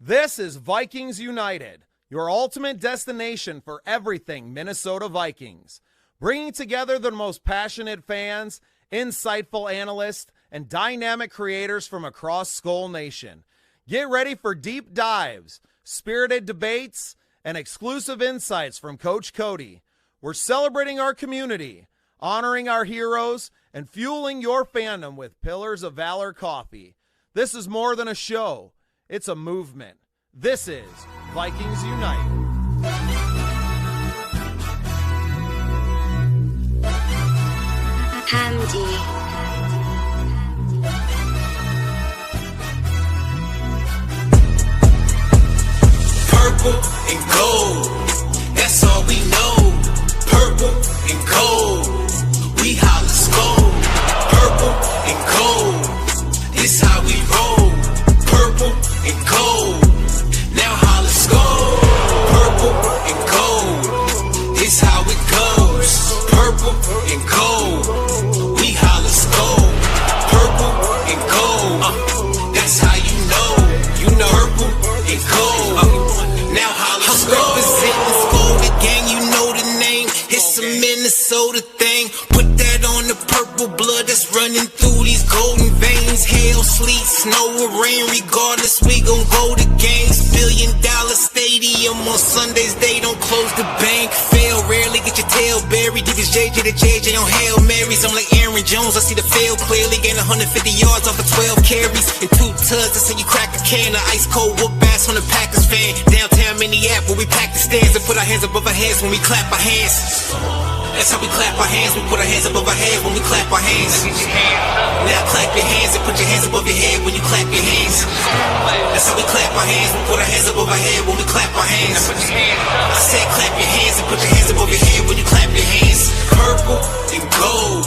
This is Vikings United, your ultimate destination for everything Minnesota Vikings. Bringing together the most passionate fans, insightful analysts, and dynamic creators from across Skull Nation. Get ready for deep dives, spirited debates, and exclusive insights from Coach Cody. We're celebrating our community, honoring our heroes, and fueling your fandom with Pillars of Valor coffee. This is more than a show. It's a movement. This is Vikings United. Handy. Purple and gold, that's all we know. Purple and gold, we holla skull. Purple and gold, this how we roll. Purple and gold, now holla skull. Purple and gold, this how it goes. Purple and gold, we holla skull. Purple and gold, that's how you know. Purple and gold, now holla skull. Representing Skull, the gang, you know the name. It's a Minnesota thing. Put that on the purple blood that's running through these golden veins. Hail, sleet, snow, or rain, regardless, we gon' go to games. $1 billion stadium on Sundays, they don't close the bank. Fail rarely, get your tail buried. Dig this JJ to JJ on Hail Marys. I'm like Aaron Jones, I see the field clearly. Gain 150 yards off of 12 carries. And 2 tugs, that's how you crack a can of ice cold whoop ass on the Packers fan. Downtown Minneapolis, where we pack the stands and put our hands above our heads when we clap our hands. That's how we clap our hands, we put our hands above our head when we clap our hands. Now clap your hands and put your hands above your head when you clap your hands. That's how we clap our hands, we put our hands above our head when we clap our hands. I said clap your hands and put your hands above your head when you clap your hands. Purple and gold,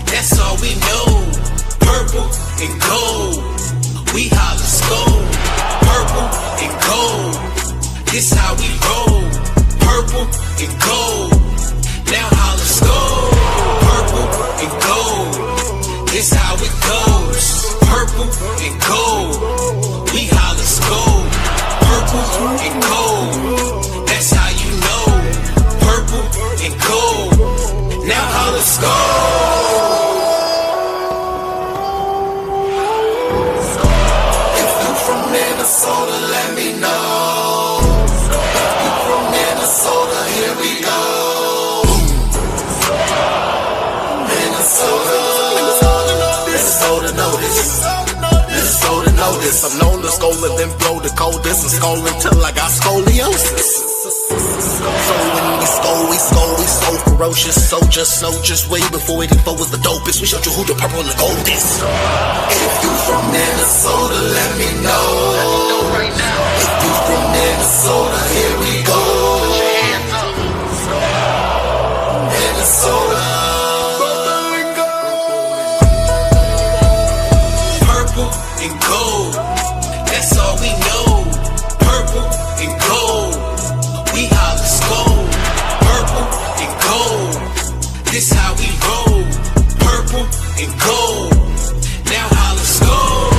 that's all we know. Purple and gold, we holla skull. Purple and gold, this how we roll. Purple and gold, now holla skull. Purple and gold, this how it goes. Purple and gold, we holla skull. Purple and gold, that's how you know. Purple and gold, now holla skull. If you from Minnesota, let me know. If you from Minnesota, here we go. Minnesota notice. I'm known to skull and then blow the coldest and skull until I got scoliosis. So when we so ferocious. So just know, just way before 84 was the dopest. We showed you who the purple and the gold is. If you from Minnesota, let me know. Right now. If you from Minnesota, here we go. Minnesota. And gold, that's all we know. Purple and gold, we holla skull. Purple and gold, this how we roll. Purple and gold, now holla skull.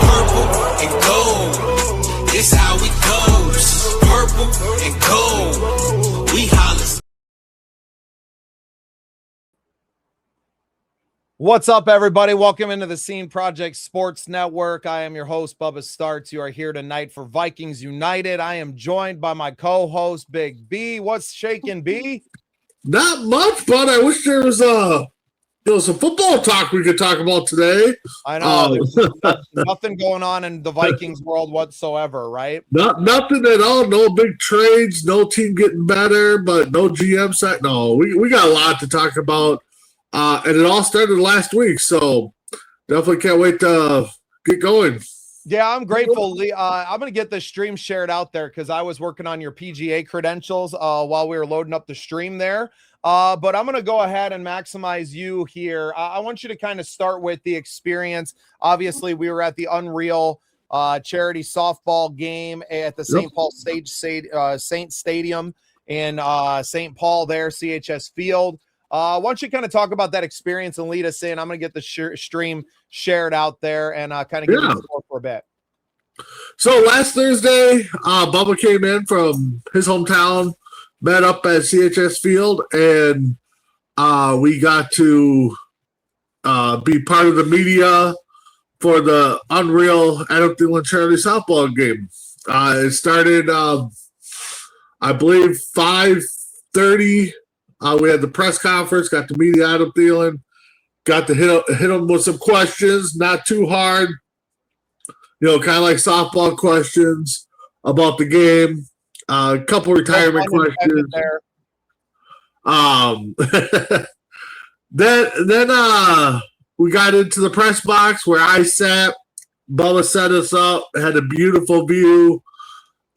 Purple and gold, this how it goes. Purple and gold, we holla skull. What's up, everybody? Welcome into the Scene Project Sports Network. I am your host, Bubba Starts. You are here tonight for Vikings United. I am joined by my co-host, Big B. What's shaking, B? Not much, but I wish there was some football talk we could talk about today. I know. There's nothing going on in the Vikings world whatsoever, right? Nothing at all. No big trades, no team getting better, but no GM side. No, we got a lot to talk about. And it all started last week, so definitely can't wait to get going. Yeah, I'm grateful. I'm going to get this stream shared out there because I was working on your PGA credentials while we were loading up the stream there. But I'm going to go ahead and maximize you here. I want you to kind of start with the experience. Obviously, we were at the Unreal charity softball game at the St. Paul Saint Stadium in St. Paul there, CHS Field. Why don't you kind of talk about that experience and lead us in? I'm going to get the stream shared out there and kind of give you the floor for a bit. So last Thursday, Bubba came in from his hometown, met up at CHS Field, and we got to be part of the media for the Unreal Adam Thielen charity softball game. It started, I believe, 5:30. We had the press conference, got to meet Adam Thielen, got to hit him with some questions, not too hard. Kind of like softball questions about the game. A couple retirement questions. Then we got into the press box where I sat. Bubba set us up. Had a beautiful view.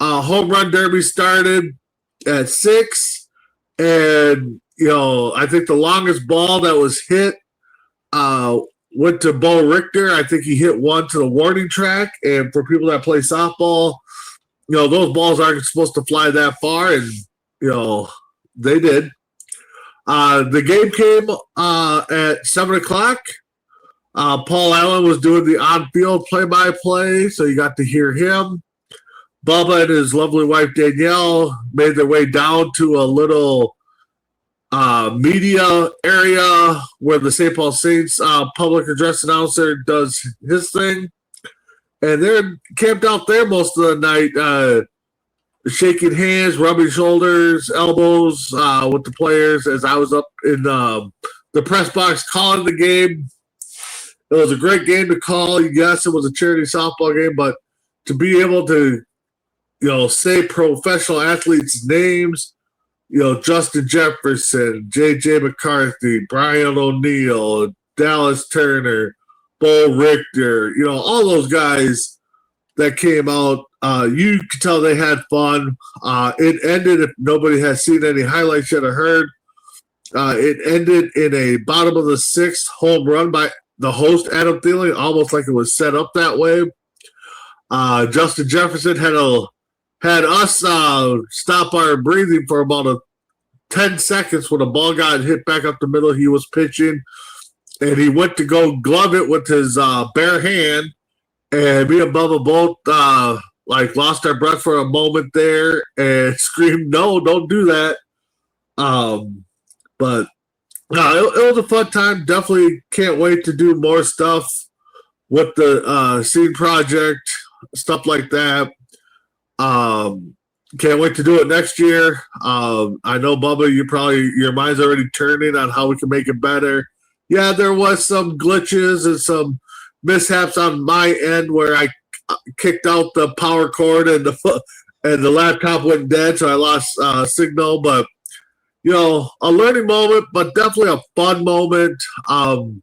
Home run derby started at 6, and I think the longest ball that was hit went to Bo Richter. I think he hit one to the warning track. And for people that play softball, those balls aren't supposed to fly that far, and they did. The game came at 7:00. Paul Allen was doing the on-field play-by-play, so you got to hear him. Bubba and his lovely wife Danielle made their way down to a little media area where the St. Paul Saints public address announcer does his thing. And they're camped out there most of the night, shaking hands, rubbing shoulders, elbows with the players as I was up in the press box calling the game. It was a great game to call. Yes, it was a charity softball game, but to be able to, say professional athletes' names, Justin Jefferson, JJ McCarthy, Brian O'Neill, Dallas Turner, Bo Richter, all those guys that came out, you could tell they had fun. It ended, if nobody has seen any highlights yet or heard, it ended in a bottom of the 6th home run by the host, Adam Thielen, almost like it was set up that way. Justin Jefferson had us stop our breathing for about 10 seconds when the ball got hit back up the middle. He was pitching, and he went to go glove it with his bare hand, and me and Bubba both lost our breath for a moment there and screamed, "No, don't do that." But it was a fun time. Definitely can't wait to do more stuff with the Scene Project, stuff like that. Can't wait to do it next year. I know, Bubba, your mind's already turning on how we can make it better. Yeah, there was some glitches and some mishaps on my end where I kicked out the power cord and the laptop went dead, so I lost signal. But a learning moment, but definitely a fun moment. Once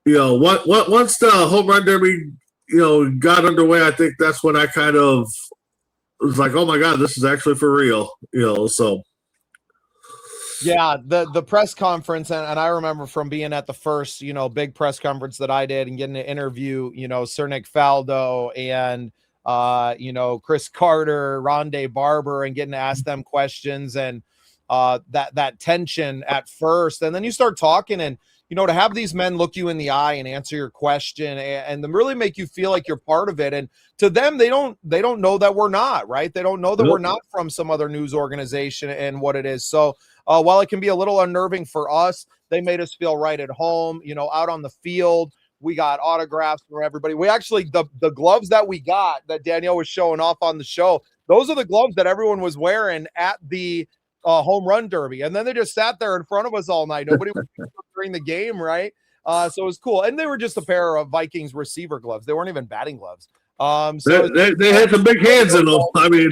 the home run derby, got underway, I think that's when I kind of was like, oh my God, this is actually for real, so. Yeah, the press conference, and I remember from being at the first, big press conference that I did and getting to interview, Sir Nick Faldo and, Chris Carter, Rondé Barber, and getting to ask them questions and that tension at first. And then you start talking and, to have these men look you in the eye and answer your question and them really make you feel like you're part of it. And to them, they don't know that we're not, right? They don't know that we're not from some other news organization and what it is. So while it can be a little unnerving for us, they made us feel right at home, out on the field. We got autographs for everybody. We actually, the gloves that we got that Danielle was showing off on the show, those are the gloves that everyone was wearing at the home run derby. And then they just sat there in front of us all night. Nobody was during the game, right? So it was cool. And they were just a pair of Vikings receiver gloves. They weren't even batting gloves. So they had some big hands in them. I mean,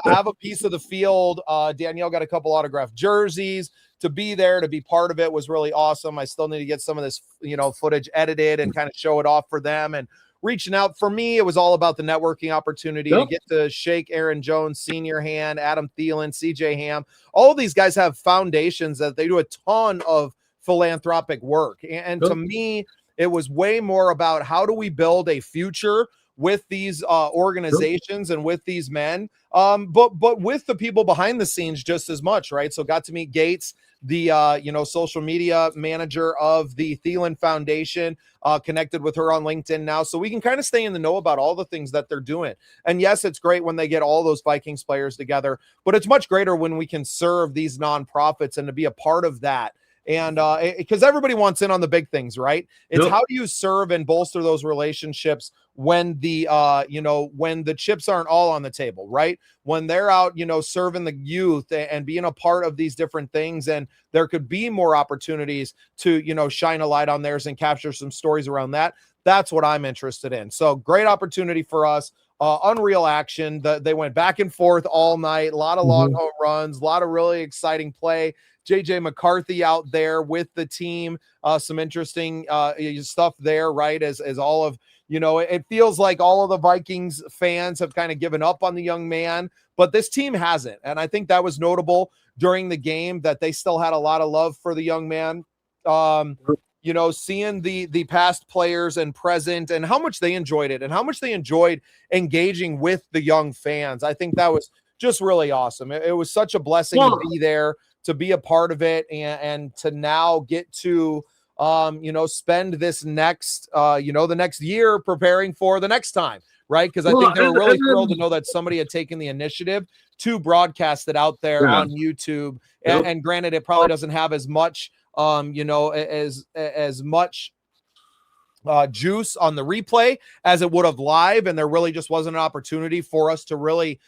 have a piece of the field. Danielle got a couple autographed jerseys. To be there, to be part of it was really awesome. I still need to get some of this, footage edited and kind of show it off for them. And reaching out for me, it was all about the networking opportunity to get to shake Aaron Jones Sr. hand, Adam Thielen, CJ Ham. All of these guys have foundations that they do a ton of philanthropic work. And to me, it was way more about how do we build a future with these organizations and with these men, but with the people behind the scenes just as much, right? So got to meet Gates, the social media manager of the Thielen Foundation, connected with her on LinkedIn now, so we can kind of stay in the know about all the things that they're doing. And yes, it's great when they get all those Vikings players together, but it's much greater when we can serve these nonprofits and to be a part of that. And because everybody wants in on the big things, right? It's how do you serve and bolster those relationships when the when the chips aren't all on the table, right? When they're out, serving the youth and being a part of these different things, and there could be more opportunities to, shine a light on theirs and capture some stories around that. That's what I'm interested in. So great opportunity for us. Unreal action. They went back and forth all night. A lot of long home runs, a lot of really exciting play. JJ McCarthy out there with the team, some interesting stuff there, right? As all of, it feels like all of the Vikings fans have kind of given up on the young man, but this team hasn't. And I think that was notable during the game, that they still had a lot of love for the young man. Seeing the past players and present and how much they enjoyed it and how much they enjoyed engaging with the young fans. I think that was just really awesome. It was such a blessing to be there, to be a part of it, and to now get to, spend this next, the next year preparing for the next time, right? Because I think they were really thrilled to know that somebody had taken the initiative to broadcast it out there on YouTube. And granted, it probably doesn't have as much, as much juice on the replay as it would have live, and there really just wasn't an opportunity for us to really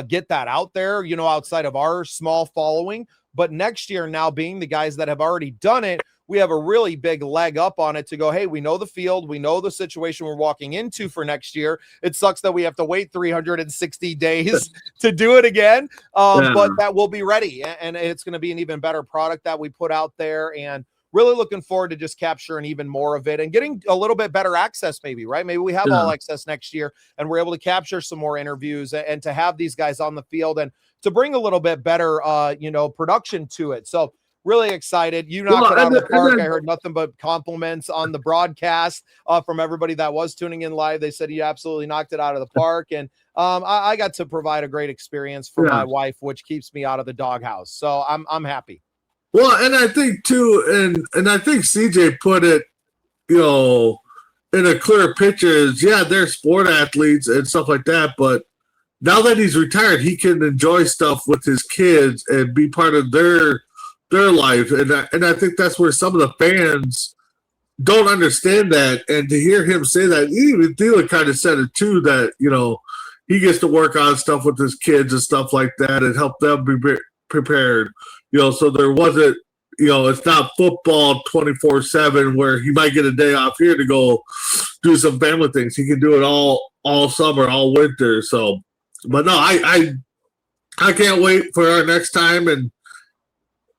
get that out there, outside of our small following. But next year, now being the guys that have already done it, we have a really big leg up on it to go, hey, we know the field, we know the situation we're walking into for next year. It sucks that we have to wait 360 days to do it again, but that will be ready, and it's going to be an even better product that we put out there, and really looking forward to just capturing even more of it and getting a little bit better access, maybe, right? Maybe we have all access next year and we're able to capture some more interviews and to have these guys on the field and to bring a little bit better, production to it. So really excited. You knocked it out of the park. I heard nothing but compliments on the broadcast from everybody that was tuning in live. They said you absolutely knocked it out of the park. And I got to provide a great experience for my wife, which keeps me out of the doghouse. So I'm happy. Well, and I think too, and I think CJ put it, in a clear picture is, they're sport athletes and stuff like that, but now that he's retired, he can enjoy stuff with his kids and be part of their life. And I think that's where some of the fans don't understand that. And to hear him say that, even Thielen kind of said it too, that, he gets to work on stuff with his kids and stuff like that and help them be prepared. So there wasn't, it's not football 24/7 where he might get a day off here to go do some family things. He can do it all summer, all winter. So, but no, I can't wait for our next time and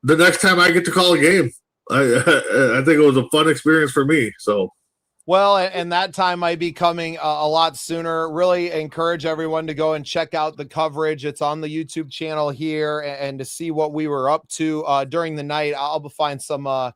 the next time I get to call a game. I think it was a fun experience for me. So. Well, and that time might be coming a lot sooner. Really encourage everyone to go and check out the coverage. It's on the YouTube channel here, and to see what we were up to during the night. I'll find some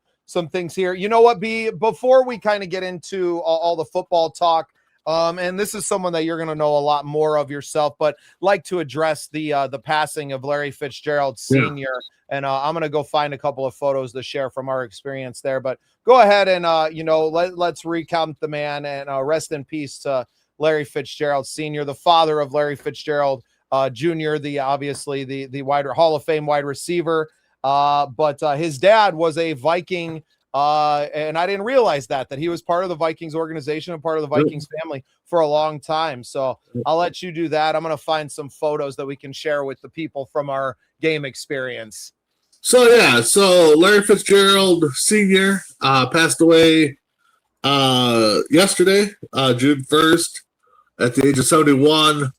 things here. You know what, B? Before we kind of get into all the football talk, and this is someone that you're going to know a lot more of yourself, but like to address the passing of Larry Fitzgerald Sr. And I'm going to go find a couple of photos to share from our experience there. But go ahead and, let's recount the man and rest in peace to Larry Fitzgerald Sr., the father of Larry Fitzgerald Jr., the Hall of Fame wide receiver. But his dad was a Viking, and I didn't realize that he was part of the Vikings organization and part of the Vikings family for a long time. So I'll let you do that. I'm going to find some photos that we can share with the people from our game experience. So Larry Fitzgerald Sr. Passed away yesterday, June 1st, at the age of 71.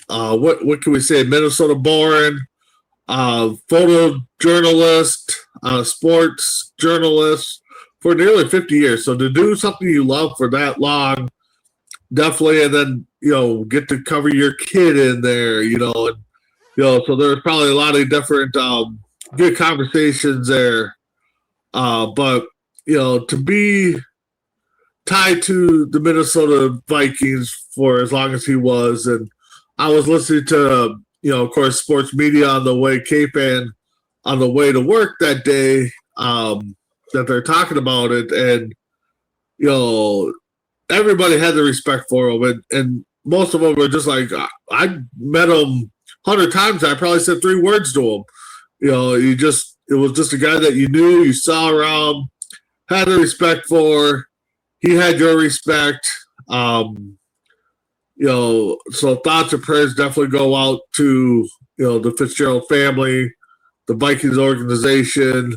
What can we say? Minnesota born, photojournalist, sports journalist for nearly 50 years. So to do something you love for that long, definitely, and then get to cover your kid in there, so there's probably a lot of different good conversations there. But to tied to the Minnesota Vikings for as long as he was. And I was listening to, of course, sports media on the way, K-Fan, on the way to work that day, that they're talking about it. And, everybody had the respect for him. And most of them were just like, I met him 100 times. I probably said 3 words to him. It was just a guy that you knew, you saw around, had the respect for. He had your respect. So thoughts and prayers definitely go out to, the Fitzgerald family, the Vikings organization,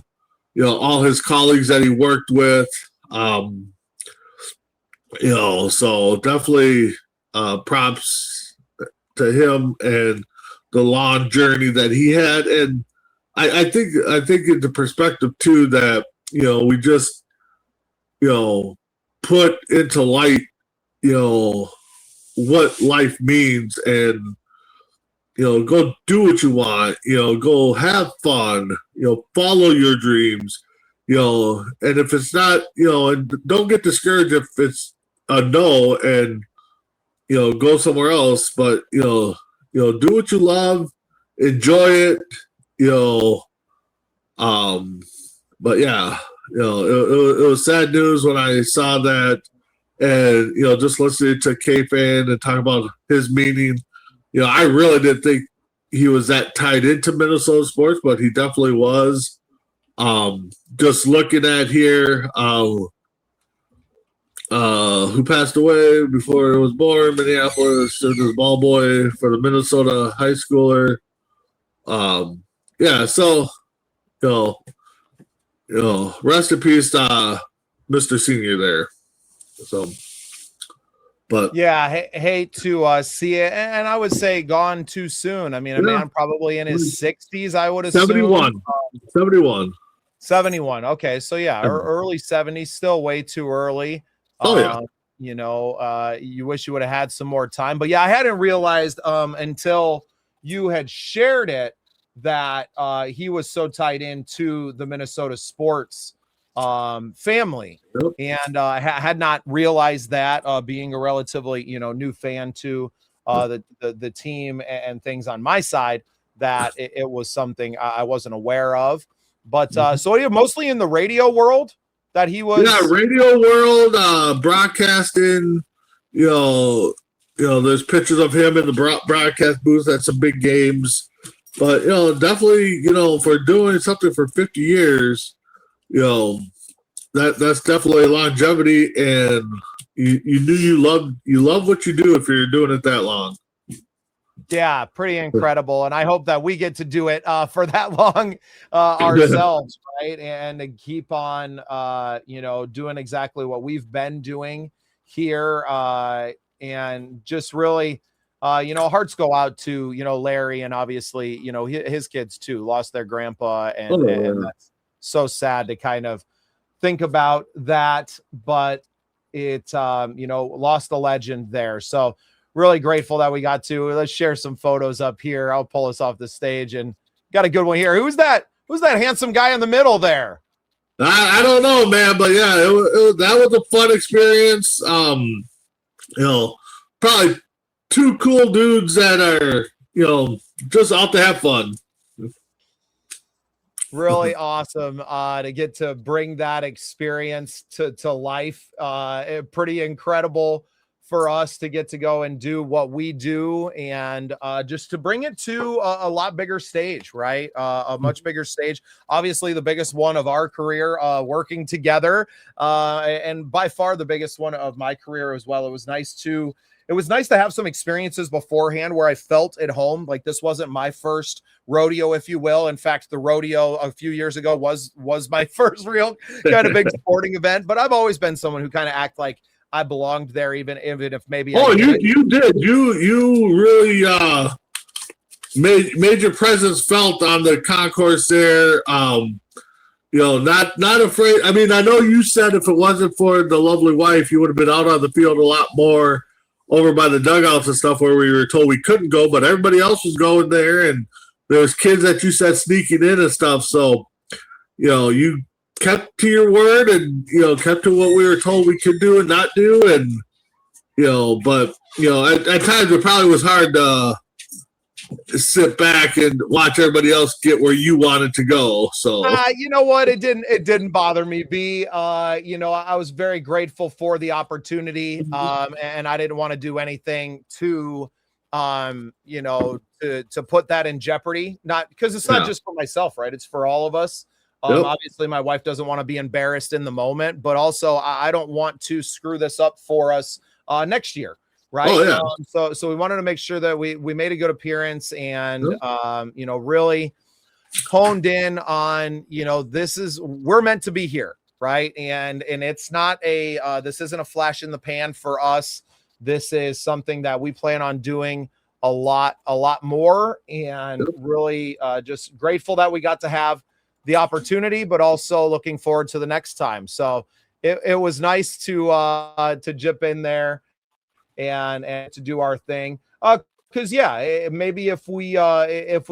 all his colleagues that he worked with. So definitely props to him and the long journey that he had. And I think in the perspective too that, we just, put into light, what life means, and, go do what you want, go have fun, follow your dreams, and if it's not, and don't get discouraged if it's a no, and, go somewhere else, but, do what you love, enjoy it, but yeah, it was sad news when I saw that, and just listening to K-Fan and talking about his meaning, I really didn't think he was that tied into Minnesota sports, but he definitely was. Just looking at here, who passed away before he was born, Minneapolis, his ball boy for the Minnesota high schooler. So rest in peace, Mr. Senior there. So, but yeah, hate to see it, and I would say gone too soon. I mean, a man probably in his 60s, I would assume. 71. Okay, so yeah, early 70s, still way too early. You wish you would have had some more time, but yeah, I hadn't realized until you had shared it that he was so tied into the Minnesota sports family. Yep. And I had not realized that, being a relatively, new fan to the team and things on my side, that it was something I wasn't aware of. But so you're mostly in the radio world that he was. Yeah, radio world, broadcasting, there's pictures of him in the broadcast booth at some big games. But, definitely, for doing something for 50 years, that's definitely longevity, and you knew you love what you do if you're doing it that long. Yeah, pretty incredible. And I hope that we get to do it for that long ourselves, right? And to keep on, doing exactly what we've been doing here, and just really, hearts go out to, Larry, and obviously, his kids too lost their grandpa, and that's so sad to kind of think about that, but it, lost a legend there. So really grateful that we got to. Let's share some photos up here. I'll pull us off the stage, and got a good one here. Who's that handsome guy in the middle there? I don't know, man, but yeah, that was a fun experience. Probably 2 cool dudes that are, just out to have fun. Really awesome to get to bring that experience to life. Pretty incredible for us to get to go and do what we do, and just to bring it to a lot bigger stage, right? A much bigger stage. Obviously, the biggest one of our career, working together, and by far the biggest one of my career as well. It was nice to have some experiences beforehand where I felt at home. Like, this wasn't my first rodeo, if you will. In fact, the rodeo a few years ago was my first real kind of big sporting event. But I've always been someone who kind of act like I belonged there, even if maybe. Oh, you did. You really made your presence felt on the concourse there. Not afraid. I mean, I know you said if it wasn't for the lovely wife, you would have been out on the field a lot more, over by the dugouts and stuff where we were told we couldn't go, but everybody else was going there, and there was kids that you said sneaking in and stuff. So, you kept to your word and, kept to what we were told we could do and not do. And, but, at times it probably was hard to sit back and watch everybody else get where you wanted to go. So, you know what? It didn't bother me, B. I was very grateful for the opportunity. And I didn't want to do anything to put that in jeopardy. Not because it's not just for myself, right? It's for all of us. Obviously my wife doesn't want to be embarrassed in the moment, but also I don't want to screw this up for us next year. Right. Oh, yeah. So we wanted to make sure that we made a good appearance and, really honed in on, we're meant to be here. Right. And it's not this isn't a flash in the pan for us. This is something that we plan on doing a lot more, and really just grateful that we got to have the opportunity, but also looking forward to the next time. So it was nice to jip in there and to do our thing. Because maybe if we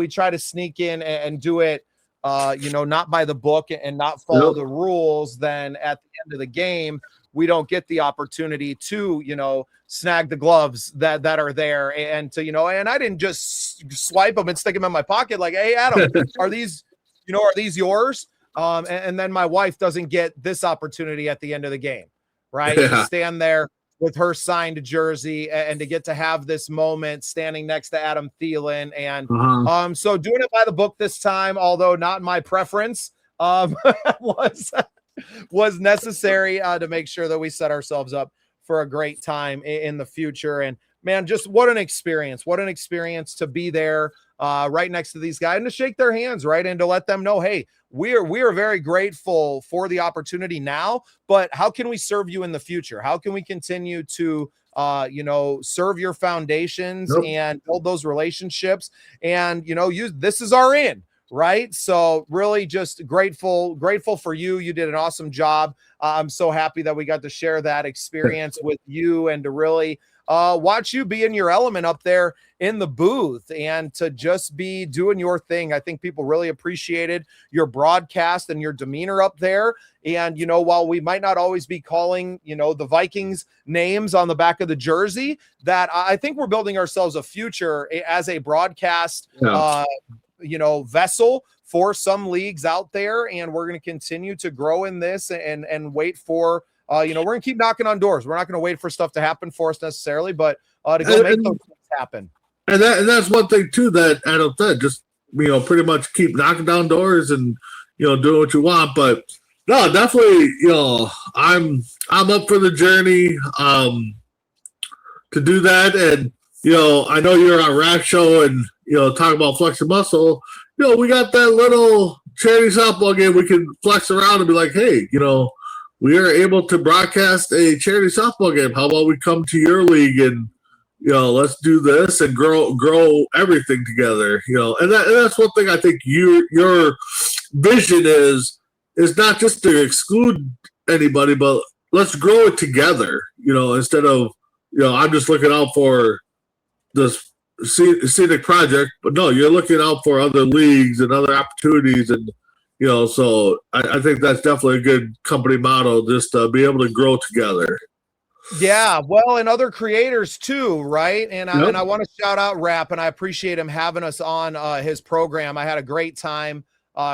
try to sneak in and do it, not by the book and not follow the rules, then at the end of the game, we don't get the opportunity to, snag the gloves that are there and to, and I didn't just swipe them and stick them in my pocket. Like, hey, Adam, are these yours? And then my wife doesn't get this opportunity at the end of the game, right? To stand there with her signed jersey and to get to have this moment standing next to Adam Thielen. And so doing it by the book this time, although not my preference, was necessary to make sure that we set ourselves up for a great time in the future. And man, just what an experience to be there right next to these guys and to shake their hands, right? And to let them know, hey, we are very grateful for the opportunity now, but how can we serve you in the future? How can we continue to, serve your foundations and build those relationships and, this is our in, right? So really just grateful for you. You did an awesome job. I'm so happy that we got to share that experience with you and to really watch you be in your element up there in the booth and to just be doing your thing. I think people really appreciated your broadcast and your demeanor up there. And, while we might not always be calling, the Vikings names on the back of the jersey, that I think we're building ourselves a future as a broadcast, vessel for some leagues out there. And we're going to continue to grow in this and wait for, we're going to keep knocking on doors. We're not going to wait for stuff to happen for us necessarily, but to go make those things happen. And that's one thing too that Adam said, just, pretty much keep knocking down doors and, doing what you want. But no, definitely, I'm up for the journey to do that. And, I know you're on Rap Show and, talk about flexing muscle. We got that little charity softball game we can flex around and be like, hey, we are able to broadcast a charity softball game. How about we come to your league and, let's do this and grow everything together, and that's one thing I think your vision is not just to exclude anybody, but let's grow it together, instead of, I'm just looking out for this scenic project, but no, you're looking out for other leagues and other opportunities. And, so I think that's definitely a good company model, just to be able to grow together. Yeah, well, and other creators too, right? And I want to shout out Rap, and I appreciate him having us on his program. I had a great time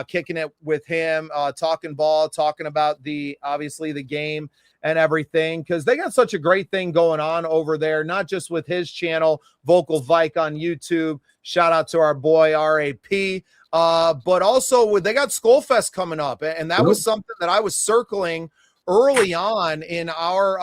kicking it with him, talking ball, talking about obviously the game and everything, because they got such a great thing going on over there, not just with his channel, Vocal Vike on YouTube. Shout out to our boy RAP. But also they got Skullfest coming up, and that was something that I was circling early on in our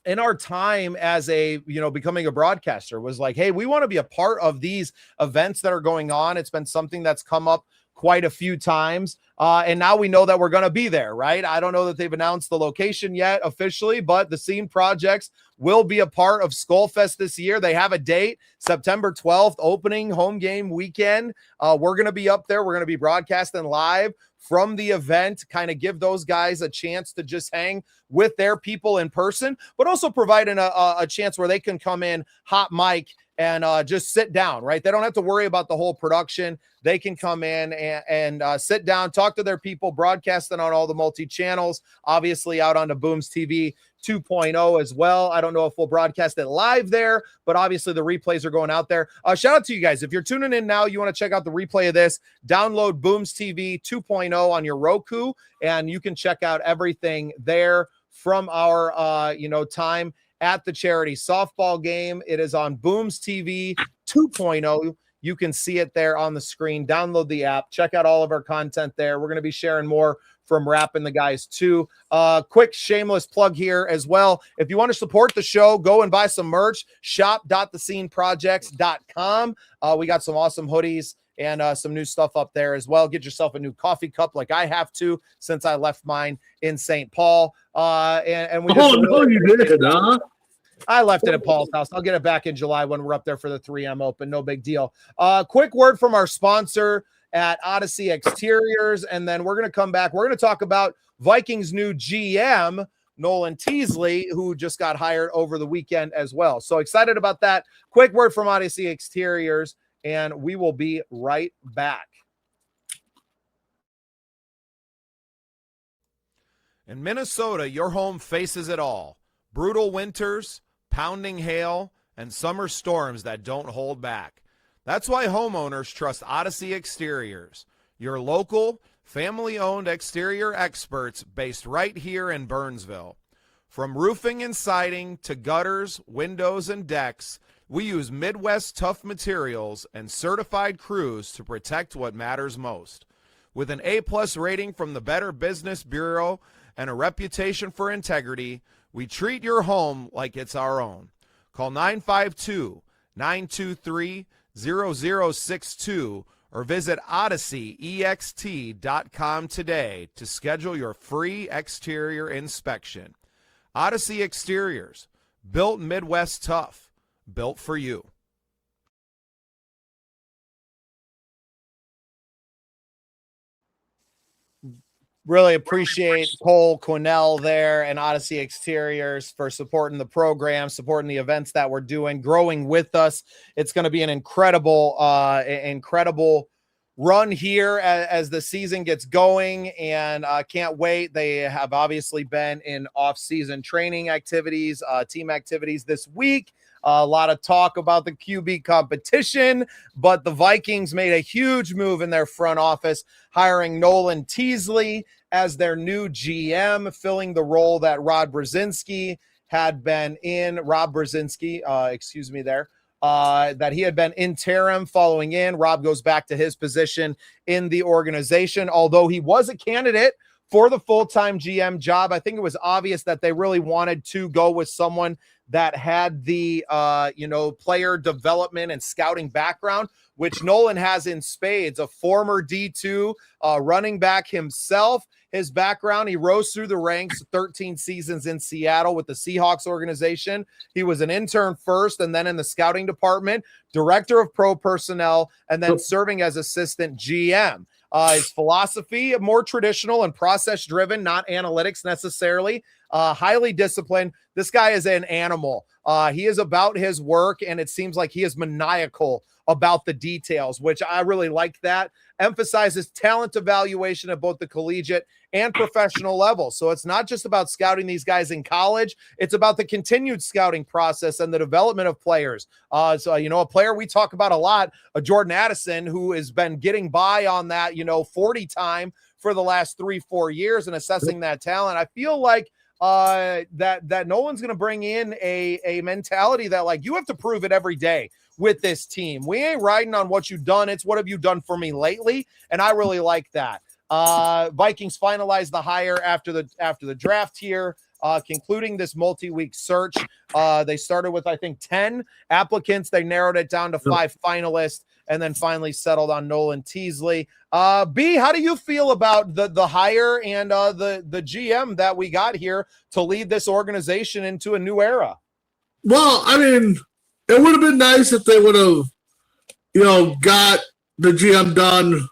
in our time as a becoming a broadcaster, was like, hey, we want to be a part of these events that are going on. It's been something that's come up quite a few times. And now we know that we're going to be there, right? I don't know that they've announced the location yet officially, but the Scene Projects will be a part of Skullfest this year. They have a date, September 12th, opening home game weekend. We're going to be up there. We're going to be broadcasting live from the event, kind of give those guys a chance to just hang with their people in person, but also providing a chance where they can come in hot mic and just sit down, right? They don't have to worry about the whole production. They can come in and sit down, talk to their people, broadcasting on all the multi-channels, obviously out on the Booms TV 2.0 as well. I don't know if we'll broadcast it live there, but obviously the replays are going out there. Shout out to you guys. If you're tuning in now, you want to check out the replay of this, download Booms TV 2.0 on your Roku, and you can check out everything there from our, time at the charity softball game. It is on Booms TV 2.0. You can see it there on the screen. Download the app. Check out all of our content there. We're going to be sharing more from Rapping the Guys too. Quick shameless plug here as well. If you want to support the show, go and buy some merch. Shop.thesceneprojects.com. We got some awesome hoodies and some new stuff up there as well. Get yourself a new coffee cup like I have to since I left mine in St. Paul. And we just you did, huh? I left it at Paul's house. I'll get it back in July when we're up there for the 3M Open. No big deal. Quick word from our sponsor at Odyssey Exteriors, and then we're going to come back. We're going to talk about Vikings' new GM, Nolan Teasley, who just got hired over the weekend as well. So excited about that. Quick word from Odyssey Exteriors, and we will be right back. In Minnesota, your home faces it all. Brutal winters, pounding hail, and summer storms that don't hold back. That's why homeowners trust Odyssey Exteriors, your local, family-owned exterior experts based right here in Burnsville. From roofing and siding to gutters, windows, and decks, we use Midwest tough materials and certified crews to protect what matters most. With an A-plus rating from the Better Business Bureau and a reputation for integrity, we treat your home like it's our own. Call 952-923-0062 or visit OdysseyEXT.com today to schedule your free exterior inspection. Odyssey Exteriors, built Midwest tough, built for you. Really appreciate Cole Quinnell there and Odyssey Exteriors for supporting the program, supporting the events that we're doing, growing with us. It's going to be an incredible run here as the season gets going, and can't wait. They have obviously been in off-season training activities, team activities this week. A lot of talk about the QB competition, but the Vikings made a huge move in their front office, hiring Nolan Teasley as their new GM, filling the role that Rob Brzezinski had been in. That he had been interim following in. Rob goes back to his position in the organization. Although he was a candidate for the full-time GM job, I think it was obvious that they really wanted to go with someone that had the, player development and scouting background, which Nolan has in spades. A former D2 running back himself. His background, he rose through the ranks, 13 seasons in Seattle with the Seahawks organization. He was an intern first and then in the scouting department, director of pro personnel, and then serving as assistant GM. His philosophy, more traditional and process-driven, not analytics necessarily. Highly disciplined. This guy is an animal. He is about his work, and it seems like he is maniacal about the details, which I really like that. Emphasizes talent evaluation at both the collegiate and professional level. So it's not just about scouting these guys in college. It's about the continued scouting process and the development of players. A player we talk about a lot, Jordan Addison, who has been getting by on that, 40 time for the last 3-4 years and assessing that talent. I feel like that Nolan's going to bring in a mentality that, like, you have to prove it every day with this team. We ain't riding on what you've done. It's what have you done for me lately? And I really like that. Vikings finalized the hire after the draft here, concluding this multi-week search. They started with, I think, 10 applicants. They narrowed it down to 5 finalists. and then finally settled on Nolan Teasley. B, how do you feel about the hire and the GM that we got here to lead this organization into a new era? Well, I mean, it would have been nice if they would have, got the GM done,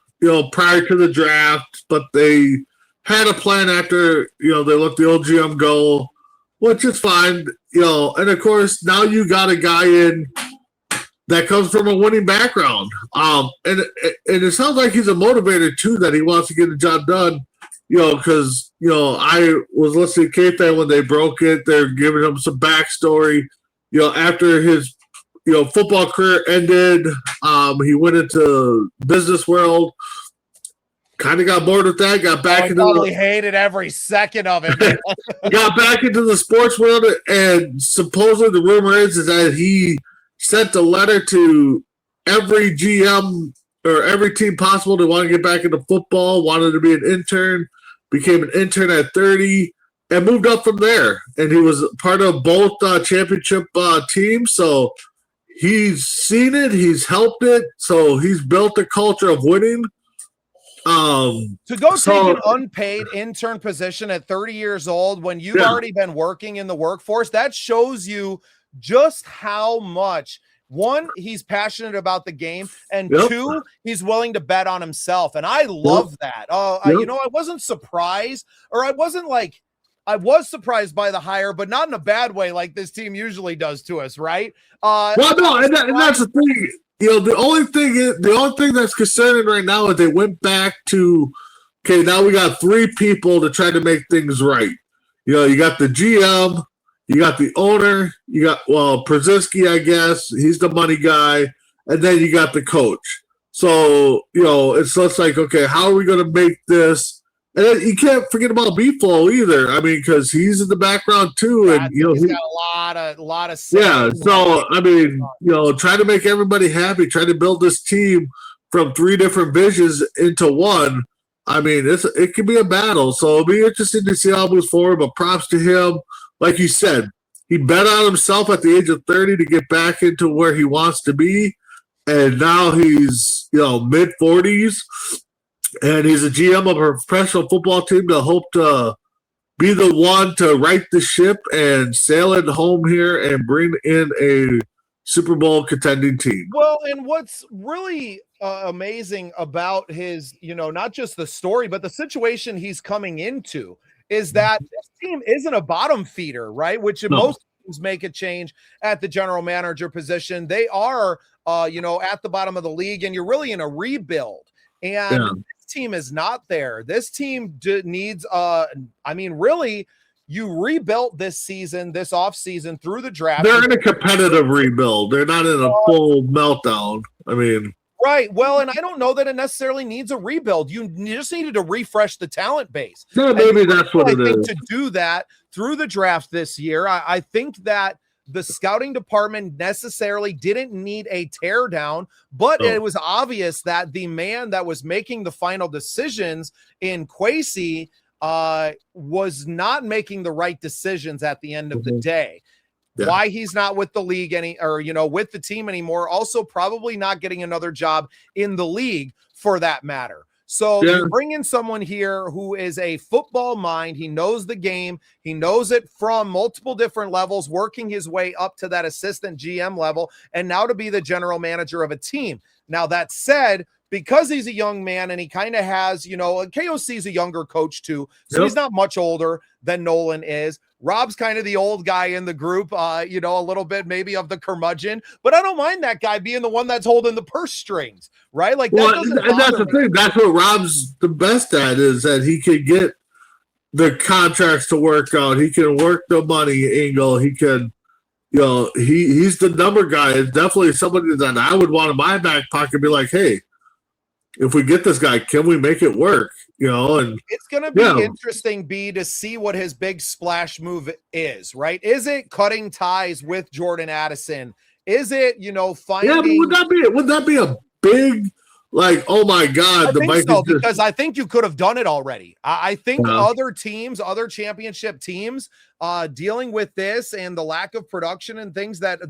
prior to the draft, but they had a plan after, they let the old GM go, which is fine, and of course, now you got a guy in that comes from a winning background. And it sounds like he's a motivator too, that he wants to get the job done, because, I was listening to K-Fan when they broke it. They're giving him some backstory. After his, football career ended, he went into business world, kind of got bored with that, got back into probably hated every second of it. Got back into the sports world, and supposedly the rumor is that he sent a letter to every GM or every team possible to want to get back into football, wanted to be an intern, became an intern at 30, and moved up from there. And he was part of both championship teams. So he's seen it. He's helped it. So he's built a culture of winning. To go take an unpaid intern position at 30 years old when you've already been working in the workforce, that shows you just how much, one, he's passionate about the game, and two, he's willing to bet on himself. And I love that. I wasn't surprised, or I was surprised by the hire, but not in a bad way like this team usually does to us, right? And that's the thing. The only thing that's concerning right now is they went back to, okay, now we got three people to try to make things right. You got the GM, you got the owner, you got, Brzezinski, I guess, he's the money guy, and then you got the coach. So, it's just like, okay, how are we going to make this? And then you can't forget about B-Flow either. I mean, because he's in the background too, and he's got a lot of So I mean, try to make everybody happy. Try to build this team from three different visions into one. I mean, it could be a battle. So it'll be interesting to see how it moves forward. But props to him, like you said, he bet on himself at the age of 30 to get back into where he wants to be, and now he's mid 40s. And he's a GM of a professional football team to hope to be the one to right the ship and sail it home here and bring in a Super Bowl contending team. Well, and what's really amazing about his, not just the story, but the situation he's coming into is that this team isn't a bottom feeder, right? Which most teams make a change at the general manager position. They are, at the bottom of the league, and you're really in a rebuild. And team is not there. This team needs really, you rebuilt this season, this offseason through the draft. They're in a competitive rebuild. They're not in a full meltdown. I mean, right. Well, and I don't know that it necessarily needs a rebuild. You just needed to refresh the talent base. Yeah, maybe that's what it is. To do that through the draft this year, I think that the scouting department necessarily didn't need a teardown, but it was obvious that the man that was making the final decisions in Kwesi was not making the right decisions at the end of the day. Yeah. Why he's not with the league with the team anymore. Also, probably not getting another job in the league for that matter. So you bring in someone here who is a football mind. He knows the game. He knows it from multiple different levels, working his way up to that assistant GM level, and now to be the general manager of a team. Now, that said, because he's a young man and he kind of has, KOC is a younger coach too, so he's not much older than Nolan is. Rob's kind of the old guy in the group, a little bit maybe of the curmudgeon, but I don't mind that guy being the one that's holding the purse strings, right? Like, that's the thing. That's what Rob's the best at, is that he can get the contracts to work out. He can work the money angle. He can, he's the number guy. It's definitely somebody that I would want in my back pocket, be like, hey, if we get this guy, can we make it work? And it's going to be interesting, B, to see what his big splash move is, right? Is it cutting ties with Jordan Addison? Is it, finding? Yeah, but would that be a big, like, oh my God, the Vikings? Because I think you could have done it already. I think other teams, other championship teams, dealing with this and the lack of production and things that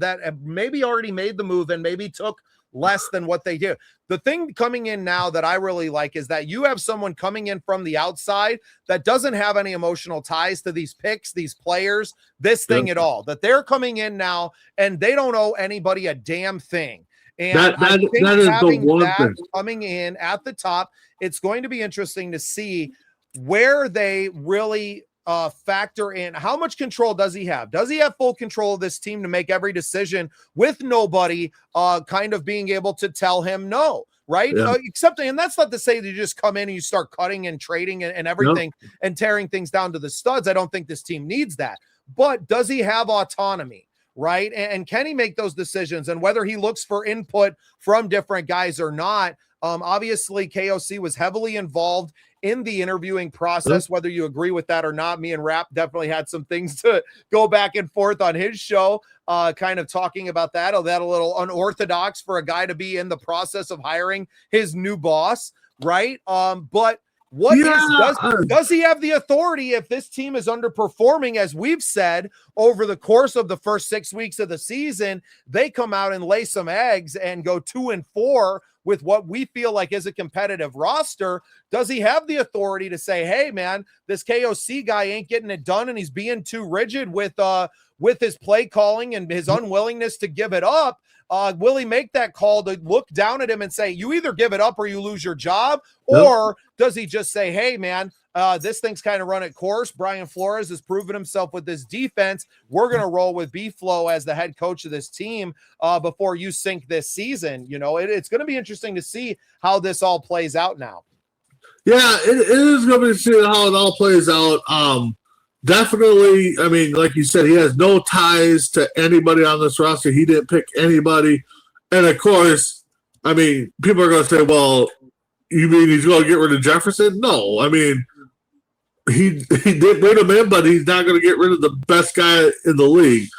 maybe already made the move and maybe took less than what they do. The thing coming in now that I really like is that you have someone coming in from the outside that doesn't have any emotional ties to these picks, these players, this thing at all, that they're coming in now and they don't owe anybody a damn thing. And I think that is having the one that thing. coming in at the top, it's going to be interesting to see where they really factor in. How much control does he have? Does he have full control of this team to make every decision with nobody kind of being able to tell him no? Right. Yeah. Except, and that's not to say that you just come in and you start cutting and trading and everything and tearing things down to the studs. I don't think this team needs that. But does he have autonomy? Right. And can he make those decisions? And whether he looks for input from different guys or not. Obviously, KOC was heavily involved in the interviewing process, whether you agree with that or not. Me and Rap definitely had some things to go back and forth on his show, kind of talking about that. Oh, that a little unorthodox for a guy to be in the process of hiring his new boss, right? But what does he have the authority if this team is underperforming, as we've said, over the course of the first 6 weeks of the season? They come out and lay some eggs and go 2-4 with what we feel like is a competitive roster. Does he have the authority to say, hey, man, this KOC guy ain't getting it done and he's being too rigid with his play calling and his unwillingness to give it up? Will he make that call to look down at him and say, you either give it up or you lose your job? Or does he just say, hey, man, this thing's kind of run its course. Brian Flores has proven himself with this defense. We're going to roll with B-Flow as the head coach of this team before you sink this season. You know, it's going to be interesting to see how this all plays out now. Yeah, it is going to be interesting how it all plays out. Definitely, I mean, like you said, he has no ties to anybody on this roster. He didn't pick anybody. And, of course, I mean, people are going to say, well, you mean he's going to get rid of Jefferson? No, I mean, he did bring him in, but he's not going to get rid of the best guy in the league.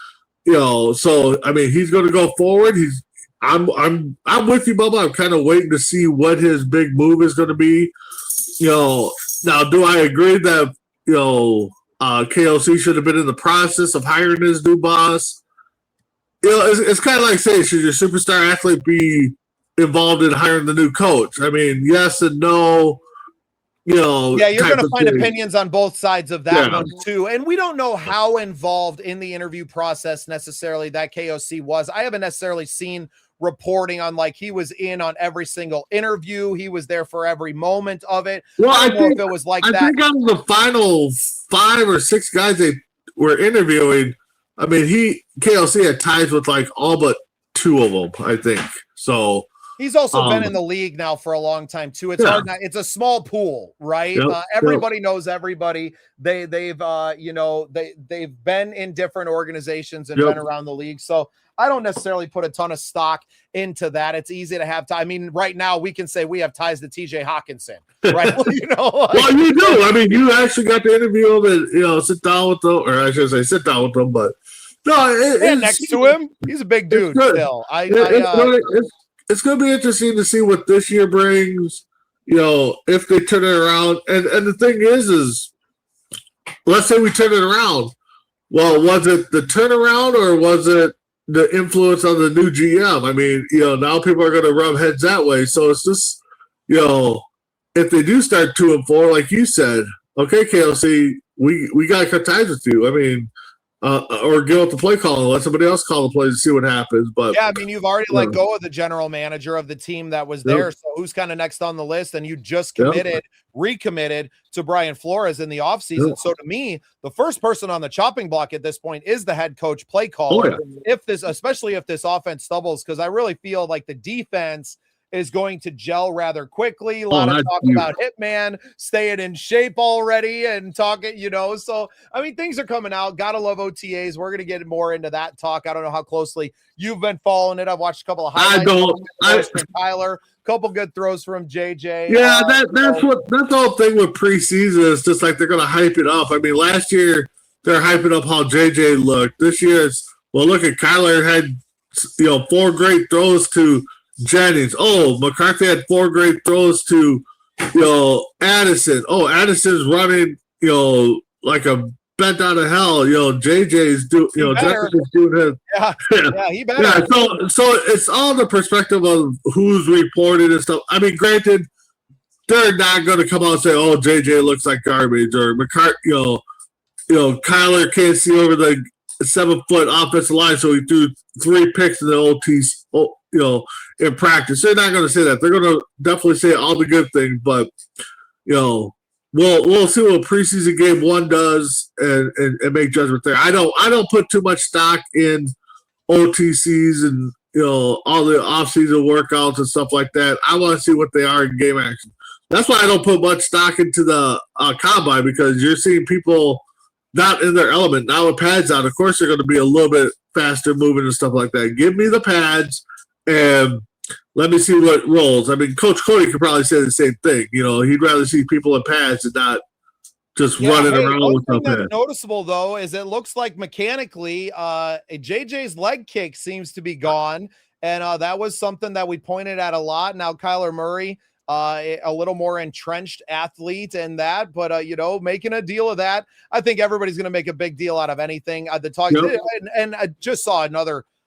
You know, so, I mean, he's going to go forward. I'm with you, Bubba. I'm kind of waiting to see what his big move is going to be. You know, now, do I agree that, you know, KOC should have been in the process of hiring his new boss? You know, it's kind of like saying, should your superstar athlete be involved in hiring the new coach? I mean, yes and no. You know, yeah, you're going to find opinions on both sides of that one too. And we don't know how involved in the interview process necessarily that KOC was. I haven't necessarily seen reporting on like he was in on every single interview. He was there for every moment of it. Well, I don't know if it was like that. I think out of the final 5 or 6 guys they were interviewing, I mean, KOC had ties with like all but 2 of them, I think. So he's also been in the league now for a long time too. It's hard. It's a small pool, right? Everybody knows everybody. They've been in different organizations and been around the league. So I don't necessarily put a ton of stock into that. It's easy to have. I mean, right now we can say we have ties to TJ Hawkinson, right? Well, you know, well, you do. I mean, you actually got to interview him and, you know, sit down with them, or I should say sit down with them, but no, next to him, he's a big dude still. It's going to be interesting to see what this year brings, you know, if they turn it around. And the thing is let's say we turn it around. Well, was it the turnaround or was it the influence on the new GM? I mean, you know, now people are going to rub heads that way. So it's just, you know, if they do start 2-4, like you said, okay, KLC, we got to cut ties with you. I mean, or give up the play call and let somebody else call the plays and see what happens. But yeah, I mean, you've already let go of the general manager of the team that was there. So who's kind of next on the list? And you just recommitted to Brian Flores in the offseason. So to me, the first person on the chopping block at this point is the head coach play caller. Especially if this offense stumbles, because I really feel like the defense is going to gel rather quickly. A lot of talk about Hitman staying in shape already and talking, you know. So, I mean, things are coming out. Gotta love OTAs. We're going to get more into that talk. I don't know how closely you've been following it. I've watched a couple of highlights from Tyler, a couple good throws from JJ. Yeah, that's the whole thing with preseason. It's just like they're going to hype it up. I mean, last year they're hyping up how JJ looked. This year it's, well, look at Kyler had, you know, 4 great throws to Jennings. Oh, McCarthy had 4 great throws to, you know, Addison. Oh, Addison's running, you know, like a bent out of hell. JJ's doing. Jefferson's doing his. Yeah, he better. Yeah, so it's all the perspective of who's reported and stuff. I mean, granted, they're not going to come out and say, "Oh, JJ looks like garbage," or McCarthy. Kyler can't see over the 7-foot offensive line, so he threw 3 picks in the OTs. In practice, they're not going to say that. They're going to definitely say all the good things, but we'll see what preseason game 1 does and make judgment there. I don't put too much stock in OTCs and all the offseason workouts and stuff like that. I want to see what they are in game action. That's why I don't put much stock into the combine, because you're seeing people not in their element. Now with pads on, of course they're going to be a little bit faster moving and stuff like that. Give me the pads and let me see what rolls. I mean, Coach Cody could probably say the same thing. He'd rather see people in pads and not just running around with no pads. Noticeable, though, is it looks like mechanically JJ's leg kick seems to be gone, and that was something that we pointed at a lot. Now Kyler Murray, a little more entrenched athlete in that, but making a deal of that. I think everybody's going to make a big deal out of anything. And I just saw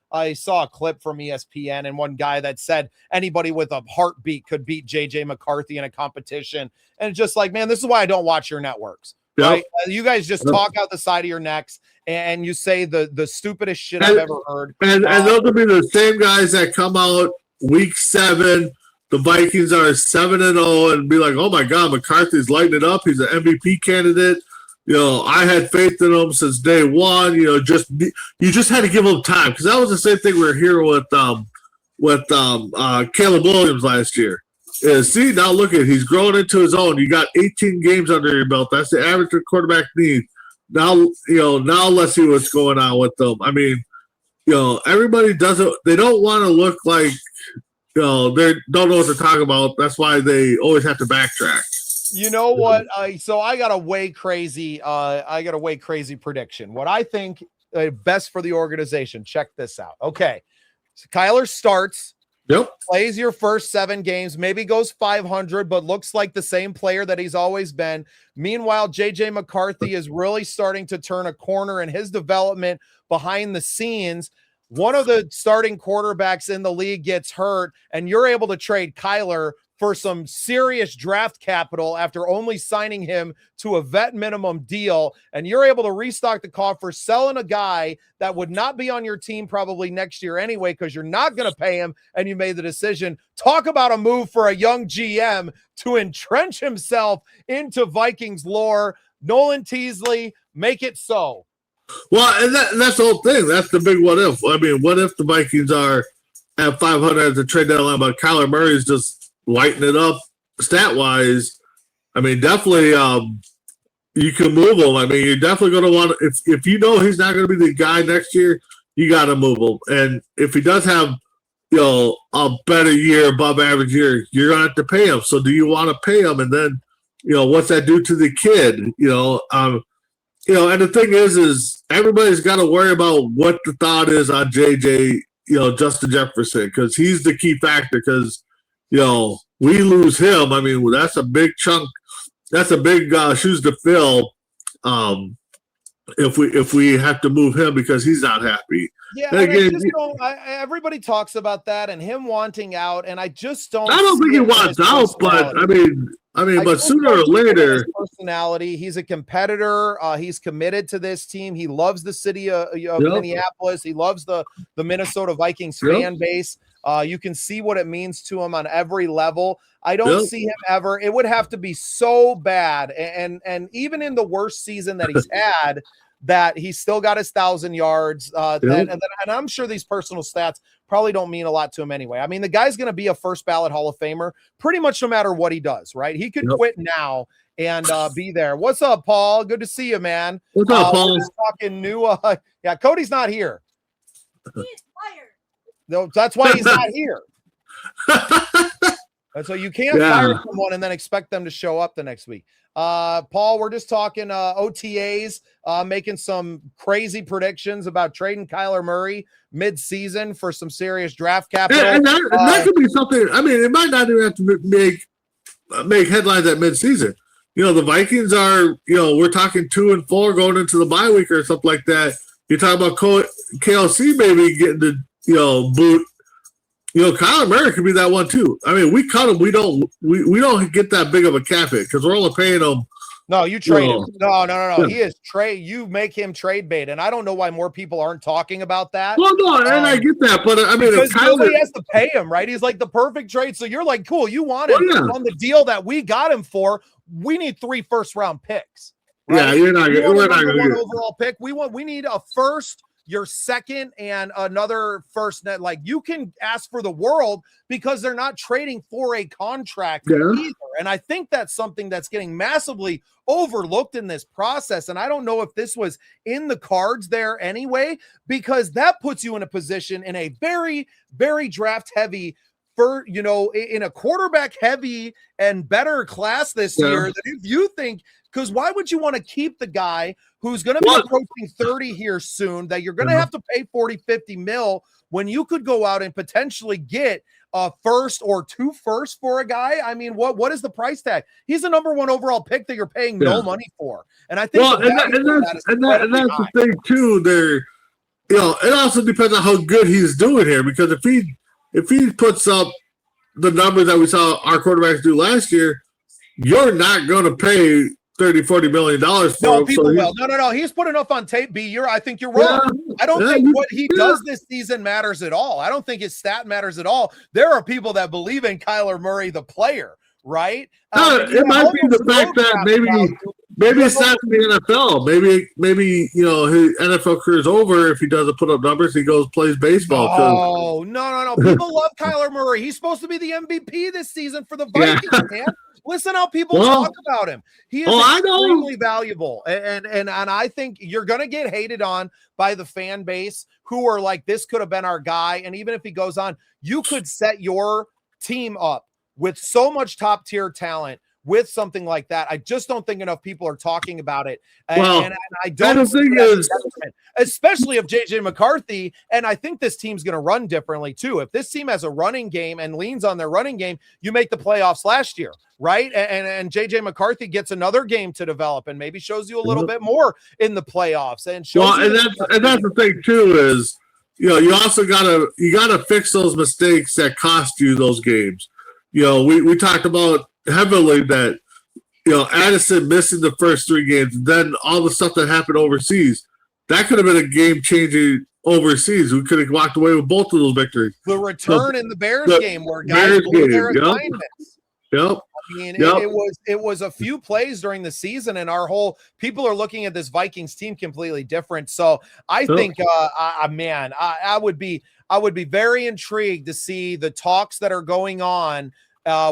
I saw a clip from ESPN and one guy that said anybody with a heartbeat could beat JJ McCarthy in a competition. And it's just like, man, this is why I don't watch your networks. Yep. Right? You guys just talk out the side of your necks and you say the stupidest shit I've ever heard. And those will be the same guys that come out week 7. The Vikings are 7-0 and be like, oh my God, McCarthy's lighting it up. He's an MVP candidate. I had faith in him since day one. You just had to give him time, because that was the same thing we were hearing with Caleb Williams last year. See, now look at it. He's growing into his own. You got 18 games under your belt. That's the average the quarterback needs. Now let's see what's going on with them. I mean, everybody doesn't. They don't want to look like they don't know what they're talking about. That's why they always have to backtrack. You know what? So I got a way crazy prediction. What I think best for the organization. Check this out. Okay. So Kyler starts, plays your first 7 games, maybe goes 500, but looks like the same player that he's always been. Meanwhile, JJ McCarthy is really starting to turn a corner in his development behind the scenes. One of the starting quarterbacks in the league gets hurt, and you're able to trade Kyler for some serious draft capital after only signing him to a vet minimum deal. And you're able to restock the coffers, selling a guy that would not be on your team probably next year anyway, because you're not going to pay him. And you made the decision. Talk about a move for a young GM to entrench himself into Vikings lore. Nolan Teasley, make it so. Well, and that's the whole thing. That's the big what if. I mean, what if the Vikings are at 500 at the trade deadline, but Kyler Murray is just lighting it up stat-wise? I mean, definitely you can move him. I mean, you're definitely going to want to, if you know he's not going to be the guy next year, you got to move him. And if he does have, a better year, above average year, you're going to have to pay him. So do you want to pay him? And then, what's that do to the kid? And the thing is everybody's got to worry about what the thought is on JJ, Justin Jefferson, because he's the key factor. Because we lose him. I mean, that's a big chunk. That's a big shoes to fill. If we have to move him because he's not happy. Yeah, again, everybody talks about that and him wanting out, and I just don't. I don't think he wants out, but I mean, but sooner or later, personality. He's a competitor. He's committed to this team. He loves the city of Minneapolis. He loves the Minnesota Vikings fan base. You can see what it means to him on every level. I don't see him ever. It would have to be so bad, and even in the worst season that he's had, that he's still got his 1,000 yards. And I'm sure these personal stats probably don't mean a lot to him anyway. I mean, the guy's going to be a first ballot Hall of Famer pretty much no matter what he does, right? He could quit now and be there. What's up, Paul? Good to see you, man. What's up, Paul? We're just talking new. Cody's not here. He's fired. No, that's why he's not here. And so you can't fire someone and then expect them to show up the next week. Paul, we're just talking OTAs, making some crazy predictions about trading Kyler Murray mid-season for some serious draft capital. And that could be something. I mean, it might not even have to make headlines at mid-season. the Vikings are, we're talking 2-4 going into the bye week or something like that. You're talking about KLC maybe getting the, boot. Kyler Murray could be that one too. I mean, we cut him. We don't get that big of a cap hit because we're only paying him. No, you trade him. No. Yeah. He is trade. You make him trade bait, and I don't know why more people aren't talking about that. Well, no, and I get that, but I mean, because nobody has to pay him, right? He's like the perfect trade. So you're like, cool, you want him on the deal that we got him for. We need 3 first-round picks. Right? Yeah, we're not going to overall pick. We need a first, your second, and another first net. Like, you can ask for the world because they're not trading for a contract either. And I think that's something that's getting massively overlooked in this process. And I don't know if this was in the cards there anyway, because that puts you in a position in a very, very draft heavy in a quarterback heavy and better class this year. That if you think, because why would you want to keep the guy who's going to be approaching 30 here soon, that you're going to have to pay 40, 50 mil when you could go out and potentially get a first or 2 firsts for a guy? I mean, what is the price tag? He's a number 1 overall pick that you're paying no money for. And I think that's the thing too. There, it also depends on how good he's doing here, because if he puts up the numbers that we saw our quarterbacks do last year, you're not going to pay $30-40 million for him. People will. No. He's put enough on tape, B. I think you're wrong. I don't think what he does this season matters at all. I don't think his stat matters at all. There are people that believe in Kyler Murray, the player, right? It might be the fact that maybe it's not in the NFL. Maybe his NFL career is over if he doesn't put up numbers. He goes plays baseball. No. People love Kyler Murray. He's supposed to be the MVP this season for the Vikings, man. Listen how people talk about him. He is extremely valuable. And I think you're going to get hated on by the fan base who are like, this could have been our guy. And even if he goes on, you could set your team up with so much top tier talent with something like that. I just don't think enough people are talking about it. And I don't think especially if JJ McCarthy. And I think this team's going to run differently too. If this team has a running game and leans on their running game, you make the playoffs last year, right? And JJ McCarthy gets another game to develop and maybe shows you a little bit more in the playoffs. And that's the thing too is, you also gotta fix those mistakes that cost you those games. We talked about heavily that, Addison missing the first 3 games, and then all the stuff that happened overseas, that could have been a game changer overseas. We could have walked away with both of those victories. The return in the Bears game where guys blew their assignments. Yep. I mean, it was a few plays during the season, and people are looking at this Vikings team completely different. So I think, I would be very intrigued to see the talks that are going on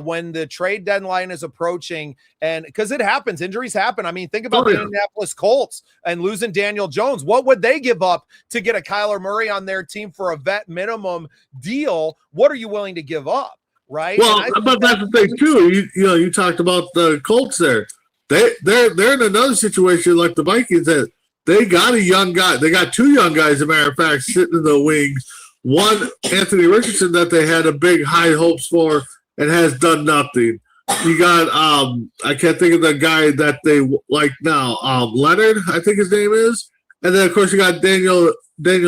when the trade deadline is approaching, and because it happens, injuries happen. I mean, think about the Indianapolis Colts and losing Daniel Jones. What would they give up to get a Kyler Murray on their team for a vet minimum deal? What are you willing to give up? Right. Well, but that's the thing too. You talked about the Colts there. They're in another situation like the Vikings that they got a young guy. They got 2 young guys, as a matter of fact, sitting in the wings. One, Anthony Richardson, that they had a big high hopes for and has done nothing. You got I can't think of the guy that they like now. Leonard, I think his name is. And then of course you got Daniel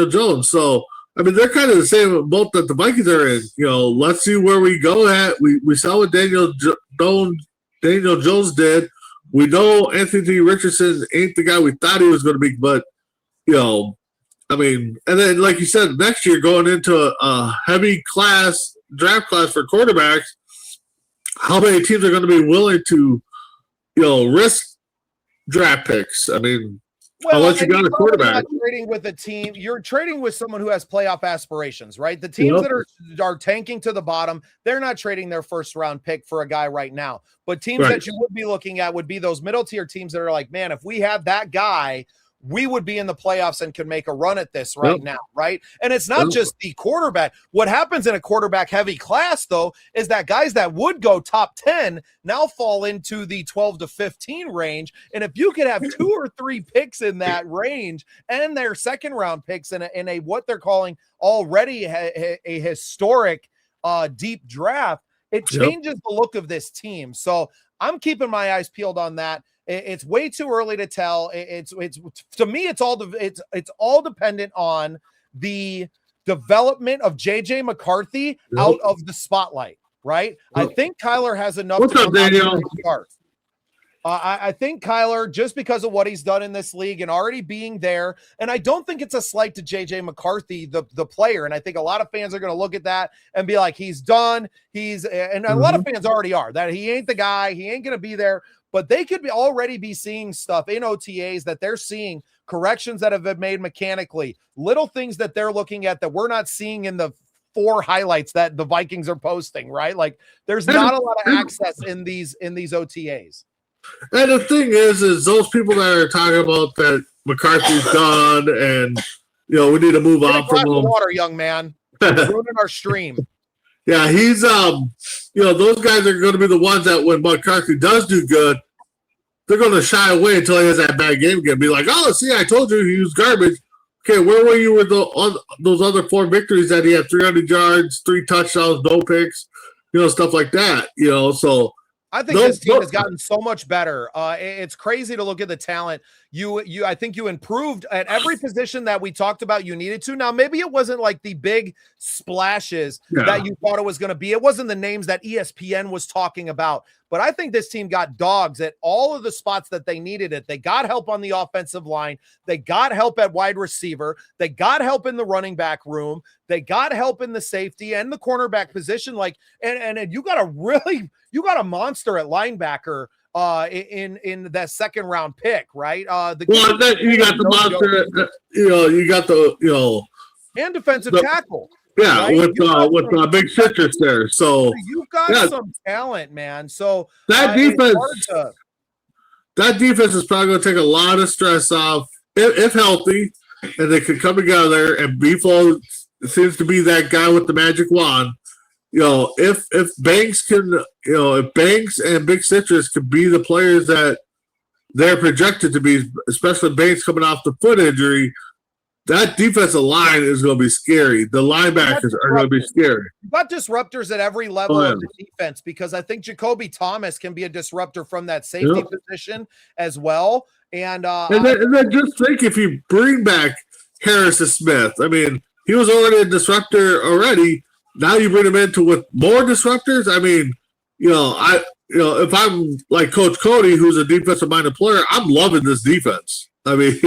Jones. So I mean, they're kind of the same boat that the Vikings are in. Let's see where we go at. We saw what Daniel Jones did. We know Anthony Richardson ain't the guy we thought he was going to be, but I mean, and then like you said, next year going into a heavy draft class for quarterbacks, how many teams are going to be willing to, risk draft picks? I mean, unless you got a quarterback. Trading with a team, you're trading with someone who has playoff aspirations, right? The teams that are tanking to the bottom, they're not trading their first round pick for a guy right now. But teams that you would be looking at would be those middle tier teams that are like, man, if we had that guy, we would be in the playoffs and could make a run at this right now, right? And it's not just the quarterback. What happens in a quarterback-heavy class, though, is that guys that would go top 10 now fall into the 12 to 15 range. And if you could have 2 or 3 picks in that range and their second-round picks in a what they're calling already a historic deep draft, it changes the look of this team. So I'm keeping my eyes peeled on that. It's way too early to tell. It's to me, it's all dependent on the development of JJ McCarthy out of the spotlight, right? I think Kyler has enough. What's up, Daniel? I think Kyler, just because of what he's done in this league and already being there, and I don't think it's a slight to JJ McCarthy, the player. And I think a lot of fans are going to look at that and be like, he's done. And a lot of fans already are, that he ain't the guy. He ain't going to be there. But they could already be seeing stuff in OTAs that they're seeing, corrections that have been made mechanically, little things that they're looking at that we're not seeing in the 4 highlights that the Vikings are posting, right? Like there's not a lot of access in these OTAs. And the thing is those people that are talking about that McCarthy's done and, we need to move on from him. Water, young man. Ruining our stream. Yeah, he's, those guys are going to be the ones that when McCarthy does do good, they're going to shy away until he has that bad game again. Be like, oh, see, I told you he was garbage. Okay, where were you with those other 4 victories that he had 300 yards, 3 touchdowns, no picks, stuff like that, so. I think this team has gotten so much better. It's crazy to look at the talent. I think you improved at every position that we talked about you needed to. Now, maybe it wasn't like the big splashes that you thought it was going to be. It wasn't the names that ESPN was talking about. But I think this team got dogs at all of the spots that they needed it. They got help on the offensive line. They got help at wide receiver. They got help in the running back room. They got help in the safety and the cornerback position. And you got a monster at linebacker in that second round pick, right? You got the monster, you got the, and defensive tackle. Yeah, right? with Big Citrus there. So you've got some talent, man. So that defense is probably going to take a lot of stress off if healthy, and they can come together. And Beeflo seems to be that guy with the magic wand. If Banks can, if Banks and Big Citrus can be the players that they're projected to be, especially Banks coming off the foot injury. That defensive line is going to be scary. The linebackers are going to be scary. You've got disruptors at every level of the defense because I think Jacoby Thomas can be a disruptor from that safety position as well. And then just think if you bring back Harrison Smith. I mean, he was already a disruptor already. Now you bring him into with more disruptors. I mean, if I'm like Coach Cody, who's a defensive-minded player, I'm loving this defense. I mean.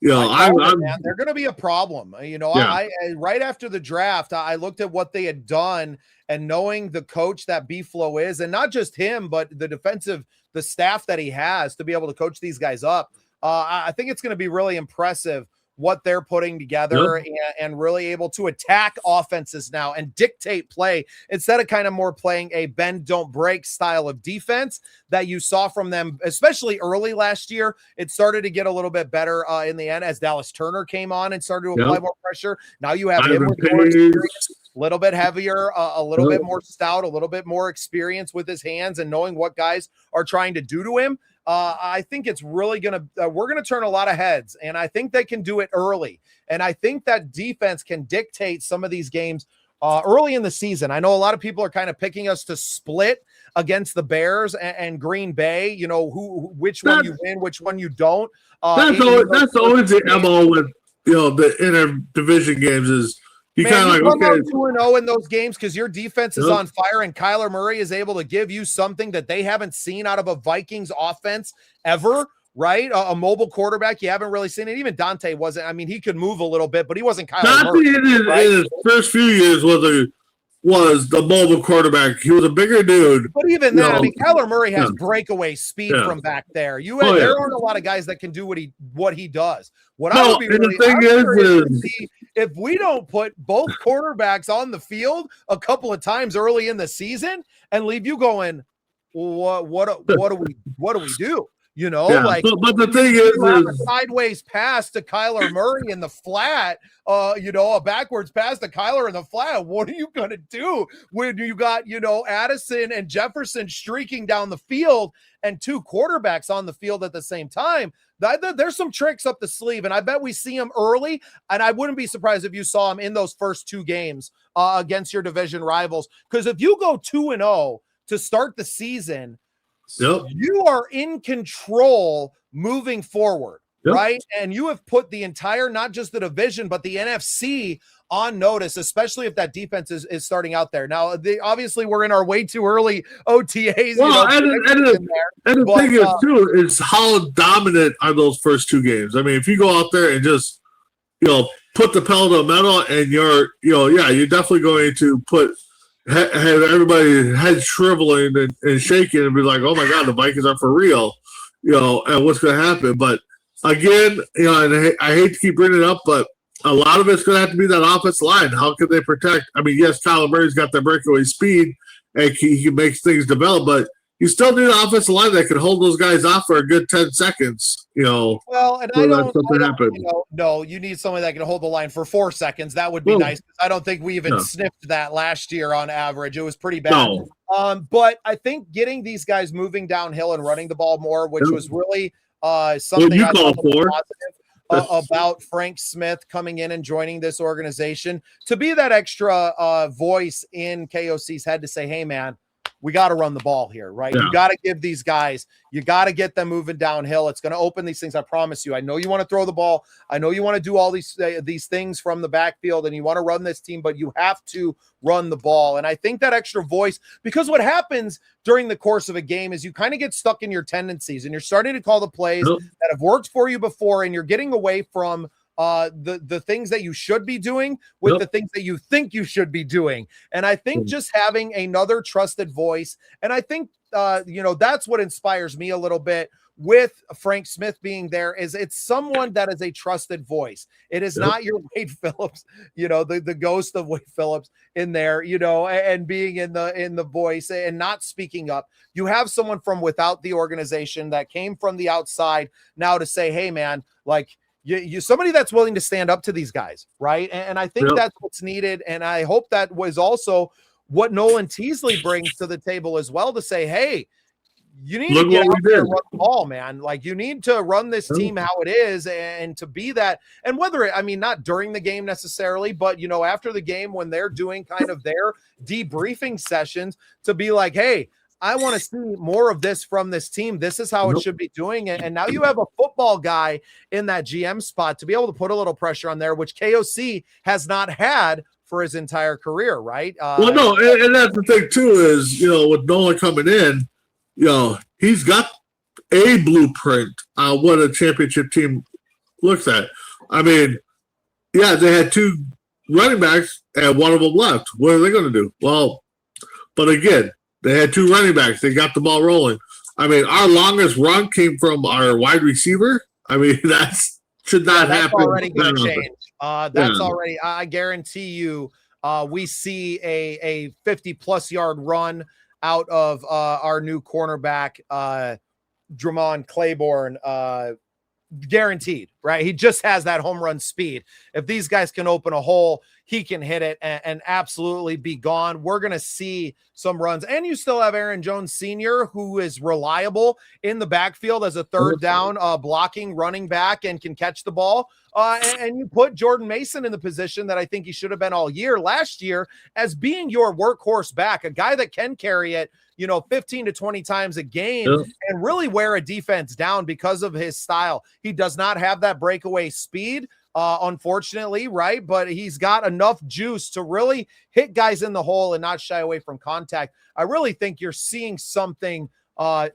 They're going to be a problem. I right after the draft, I looked at what they had done and knowing the coach that Beeflo is, and not just him, but the staff that he has to be able to coach these guys up. I think it's going to be really impressive what they're putting together and really able to attack offenses now and dictate play instead of kind of more playing a bend, don't break style of defense that you saw from them, especially early last year. It started to get a little bit better in the end as Dallas Turner came on and started to apply more pressure. Now you have him with more experience, a little bit heavier, a little bit more stout, a little bit more experience with his hands and knowing what guys are trying to do to him. I think it's really we're going to turn a lot of heads, and I think they can do it early. And I think that defense can dictate some of these games early in the season. I know a lot of people are kind of picking us to split against the Bears and Green Bay, which one you win, which one you don't. That's always the MO with, the inter-division games is, you kind of like, okay. 2-0 in those games because your defense is on fire and Kyler Murray is able to give you something that they haven't seen out of a Vikings offense ever, right? A mobile quarterback. You haven't really seen it. Even Dante wasn't. I mean, he could move a little bit, but he wasn't Kyler Murray. In his first few years was the mobile quarterback. He was a bigger dude. But even then, I mean, Kyler Murray has breakaway speed from back there. There aren't a lot of guys that can do what he does. I would be really if we don't put both quarterbacks on the field a couple of times early in the season and leave you going, what do we do? But the thing is a sideways pass to Kyler Murray in the flat, a backwards pass to Kyler in the flat. What are you going to do when you got, Addison and Jefferson streaking down the field and 2 quarterbacks on the field at the same time? There's some tricks up the sleeve, and I bet we see them early, and I wouldn't be surprised if you saw them in those first 2 games against your division rivals. Because if you go 2-0 to start the season, You are in control moving forward, right? And you have put the entire, not just the division, but the NFC on notice, especially if that defense is starting out there. Now, obviously, we're in our way too early OTAs. Well, and the thing is, too, is how dominant are those first two games? I mean, if you go out there and just, put the pedal to the metal and you're definitely going to have everybody head shriveling and shaking and be like, oh, my God, the Vikings are for real, and what's going to happen. But, again, and I hate to keep bringing it up, but a lot of it's going to have to be that offensive line. How can they protect? I mean, yes, Kyler Murray's got that breakaway speed and he can make things develop, but you still need an offensive line that can hold those guys off for a good 10 seconds, Well, and I don't no, you need somebody that can hold the line for 4 seconds. That would be nice. I don't think we even sniffed that last year on average. It was pretty bad. No. But I think getting these guys moving downhill and running the ball more, which was really something I thought was positive about Frank Smith coming in and joining this organization, to be that extra voice in KOC's head to say, hey, man, we got to run the ball here, right? You got to give these guys, you got to get them moving downhill. It's going to open these things. I promise you. I know you want to throw the ball. I know you want to do all these things from the backfield and you want to run this team, but you have to run the ball. And I think that extra voice, because what happens during the course of a game is you kind of get stuck in your tendencies and you're starting to call the plays that have worked for you before, and you're getting away from the things that you should be doing with the things that you think you should be doing. And I think just having another trusted voice, and I think, that's what inspires me a little bit with Frank Smith being there, is it's someone that is a trusted voice. It is not your Wade Phillips, the ghost of Wade Phillips in there, and being in the voice and not speaking up. You have someone from without the organization that came from the outside now to say, hey man, like, you somebody that's willing to stand up to these guys, right? And I think that's what's needed. And I hope that was also what Nolan Teasley brings to the table as well, to say, hey, you need to get out there and run the ball, man. Like, you need to run this team how it is, and to be that. And whether not during the game necessarily, but, after the game when they're doing kind of their debriefing sessions, to be like, hey, I want to see more of this from this team. This is how it should be doing it. And now you have a football guy in that GM spot to be able to put a little pressure on there, which KOC has not had for his entire career, right? And that's the thing too, is, with Nolan coming in, he's got a blueprint on what a championship team looks at. I mean, they had two running backs and one of them left. What are they going to do? Well, but again, they had two running backs. They got the ball rolling. I mean, our longest run came from our wide receiver. I mean, that should not happen. That's already going to change. That's already, I guarantee you, we see a 50-plus yard run out of our new cornerback, Dramon Claiborne, guaranteed, right? He just has that home run speed. If these guys can open a hole, he can hit it and absolutely be gone. We're going to see some runs. And you still have Aaron Jones Sr., who is reliable in the backfield as a third down blocking running back and can catch the ball. And you put Jordan Mason in the position that I think he should have been all year last year as being your workhorse back, a guy that can carry it, 15 to 20 times a game and really wear a defense down because of his style. He does not have that breakaway speed, unfortunately, right? But he's got enough juice to really hit guys in the hole and not shy away from contact. I really think you're seeing something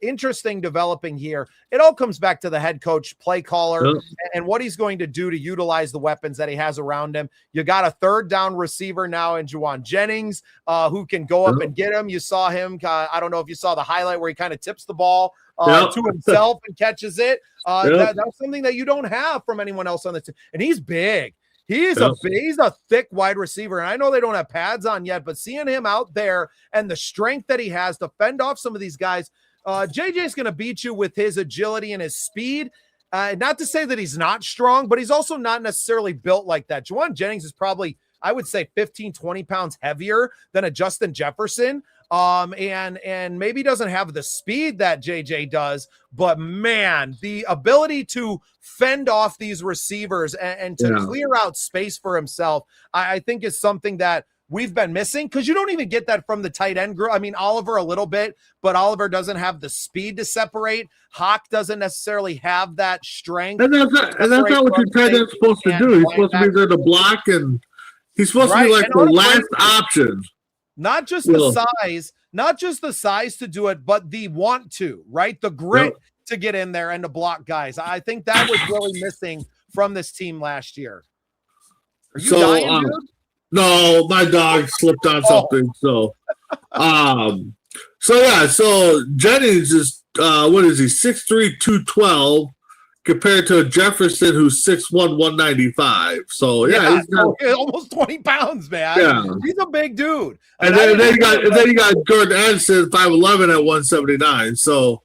interesting developing here. It all comes back to the head coach, play caller, and what he's going to do to utilize the weapons that he has around him. You got a third down receiver now in Juwan Jennings, who can go up and get him. You saw him. I don't know if you saw the highlight where he kind of tips the ball to himself and catches it. That's something that you don't have from anyone else on the team. And he's big. He's a thick wide receiver. And I know they don't have pads on yet, but seeing him out there and the strength that he has to fend off some of these guys, JJ's going to beat you with his agility and his speed. Not to say that he's not strong, but he's also not necessarily built like that. Juwan Jennings is probably, I would say, 15, 20 pounds heavier than a Justin Jefferson. And maybe doesn't have the speed that JJ does, but man, the ability to fend off these receivers and to clear out space for himself, I think is something that we've been missing, because you don't even get that from the tight end group. I mean, Oliver a little bit, but Oliver doesn't have the speed to separate. Hawk doesn't necessarily have that strength. And that's not what your tight end's supposed to do. He's supposed to be there to block, and he's supposed to be like the last option. Not just the size to do it, but the want to, right? The grit to get in there and to block guys. I think that was really missing from this team last year. Are you dying, dude? No, my dog slipped on something. So Jennings is what is he? 6'3", 212 compared to Jefferson, who's 6'1", 195. So he's got almost 20 pounds, man. Yeah, he's a big dude. And then you got Jordan Addison, 5'11" at 179. So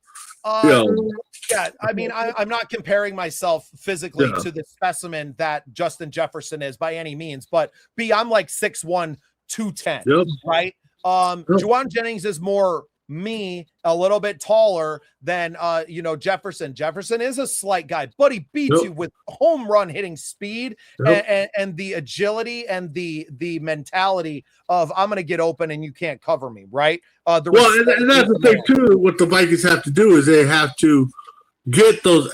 yeah, I mean, I'm not comparing myself physically to the specimen that Justin Jefferson is by any means, but I'm like 6'1", 210, right? Juwan Jennings is more me, a little bit taller than Jefferson. Jefferson is a slight guy, but he beats you with home run hitting speed and the agility and the mentality of I'm going to get open and you can't cover me, right? And that's the thing too. What the Vikings have to do is they have to get those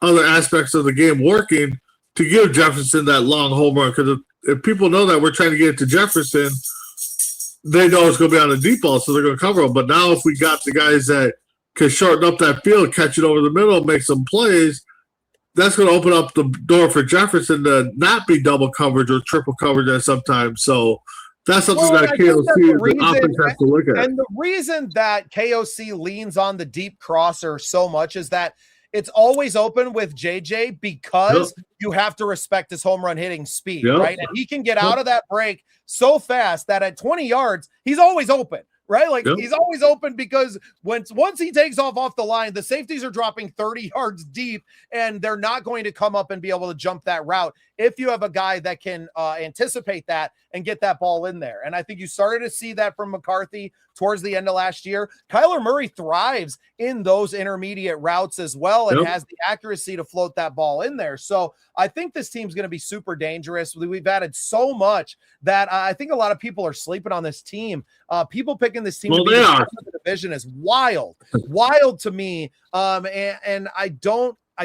other aspects of the game working to give Jefferson that long home run. Because if people know that we're trying to get it to Jefferson, they know it's going to be on the deep ball, so they're going to cover him. But now if we got the guys that can shorten up that field, catch it over the middle, make some plays, that's going to open up the door for Jefferson to not be double coverage or triple coverage at sometimes. So that's something that KOC offense has to look at. And the reason that KOC leans on the deep crosser so much is that it's always open with JJ because you have to respect his home run hitting speed, right? And he can get out of that break so fast that at 20 yards, he's always open, right? Like he's always open because once he takes off the line, the safeties are dropping 30 yards deep and they're not going to come up and be able to jump that route if you have a guy that can anticipate that and get that ball in there. And I think you started to see that from McCarthy towards the end of last year. Kyler Murray thrives in those intermediate routes as well and has the accuracy to float that ball in there. So I think this team's going to be super dangerous. We've added so much that I think a lot of people are sleeping on this team. People picking this team to be the division is wild to me. And I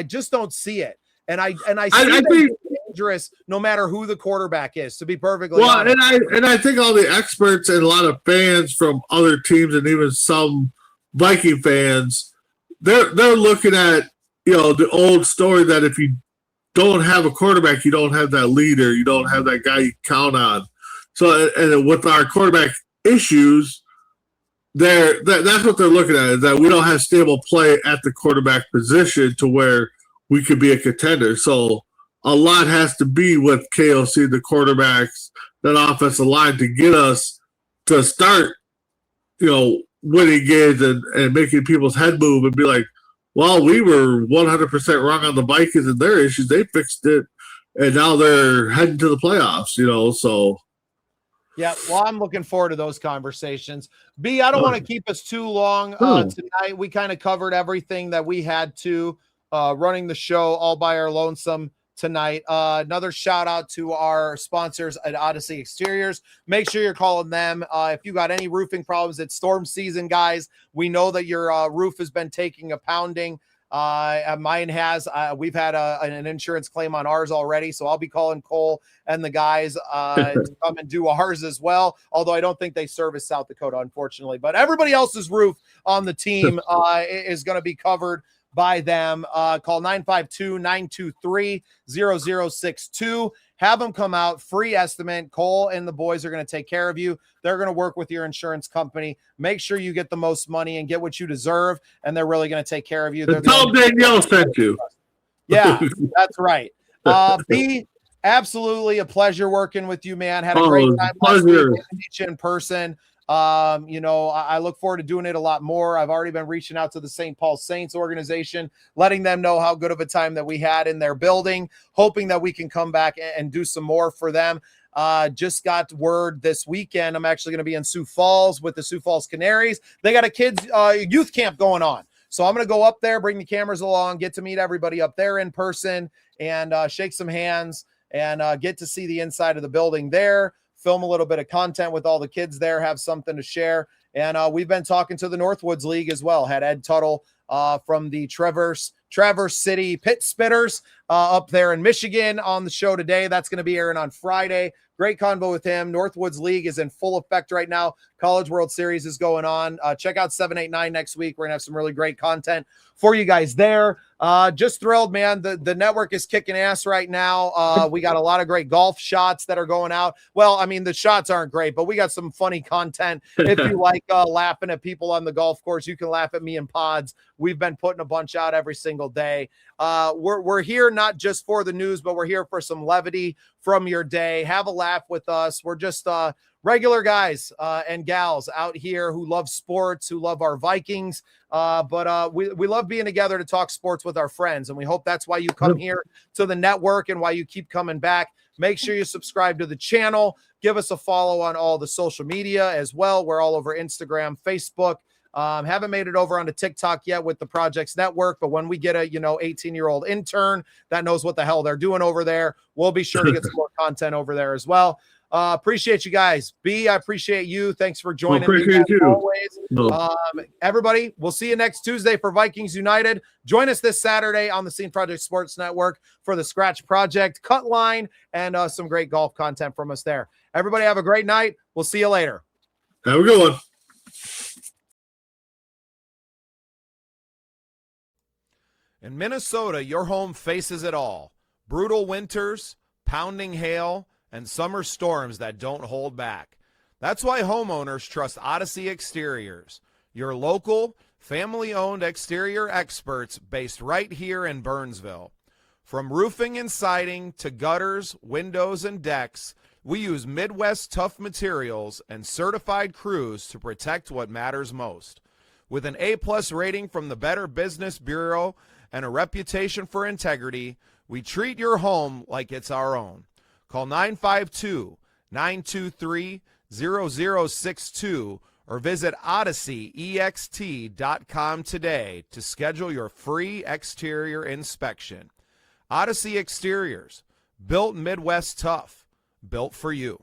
just don't see it. And I think dangerous no matter who the quarterback is, to be perfectly honest. And I think all the experts and a lot of fans from other teams and even some Viking fans, they're looking at the old story that if you don't have a quarterback, you don't have that leader, you don't have that guy you count on. So and with our quarterback issues, that's what they're looking at, is that we don't have stable play at the quarterback position to where we could be a contender. So a lot has to be with KOC, the quarterbacks, that offensive line to get us to start, winning games and making people's head move and be like, well, we were 100% wrong on the Vikings and their issues. They fixed it, and now they're heading to the playoffs, so. Yeah, well, I'm looking forward to those conversations. B, I don't want to keep us too long tonight. We kind of covered everything that we had to running the show all by our lonesome tonight. Another shout out to our sponsors at Odyssey Exteriors. Make sure you're calling them. If you got any roofing problems, it's storm season, guys. We know that your roof has been taking a pounding. Mine has. We've had an insurance claim on ours already, so I'll be calling Cole and the guys to come and do ours as well, although I don't think they service South Dakota, unfortunately. But everybody else's roof on the team is going to be covered by them. Call 952-923-0062. Have them come out, free estimate. Cole and the boys are going to take care of you. They're going to work with your insurance company. Make sure you get the most money and get what you deserve, and they're really going to take care of you. Tell Danielle sent you. Yeah, that's right. B, absolutely a pleasure working with you, man. Had a great time last week. Meet you in person. I look forward to doing it a lot more. I've already been reaching out to the St. Paul Saints organization, letting them know how good of a time that we had in their building, hoping that we can come back and do some more for them. Just got word this weekend. I'm actually going to be in Sioux Falls with the Sioux Falls Canaries. They got a kids youth camp going on. So I'm going to go up there, bring the cameras along, get to meet everybody up there in person and shake some hands and get to see the inside of the building there. film a little bit of content with all the kids there, have something to share. And we've been talking to the Northwoods League as well. Had Ed Tuttle from the Traverse City Pit Spitters up there in Michigan on the show today. That's going to be airing on Friday. Great convo with him. Northwoods League is in full effect right now. College World Series is going on. Check out 789 next week. We're going to have some really great content for you guys there. Just thrilled, man. The network is kicking ass right now. We got a lot of great golf shots that are going out. Well, I mean, the shots aren't great, but we got some funny content. If you like laughing at people on the golf course, you can laugh at me in pods. We've been putting a bunch out every single day. We're here not just for the news, but we're here for some levity from your day. Have a laugh with us. We're just regular guys and gals out here who love sports, who love our Vikings. But we love being together to talk sports with our friends. And we hope that's why you come here to the network and why you keep coming back. Make sure you subscribe to the channel. Give us a follow on all the social media as well. We're all over Instagram, Facebook. Haven't made it over onto TikTok yet with the Projects Network, but when we get a 18-year-old intern that knows what the hell they're doing over there, we'll be sure to get some more content over there as well. Appreciate you guys. B, I appreciate you. Thanks for joining me as always. No. Everybody, we'll see you next Tuesday for Vikings United. Join us this Saturday on the Scene Project Sports Network for the Scratch Project Cut Line and some great golf content from us there. Everybody have a great night. We'll see you later. Have a good one. In Minnesota, your home faces it all. Brutal winters, pounding hail, and summer storms that don't hold back. That's why homeowners trust Odyssey Exteriors, your local, family-owned exterior experts based right here in Burnsville. From roofing and siding to gutters, windows, and decks, we use Midwest tough materials and certified crews to protect what matters most. With an A-plus rating from the Better Business Bureau and a reputation for integrity, we treat your home like it's our own. Call 952-923-0062 or visit OdysseyEXT.com today to schedule your free exterior inspection. Odyssey Exteriors, built Midwest tough, built for you.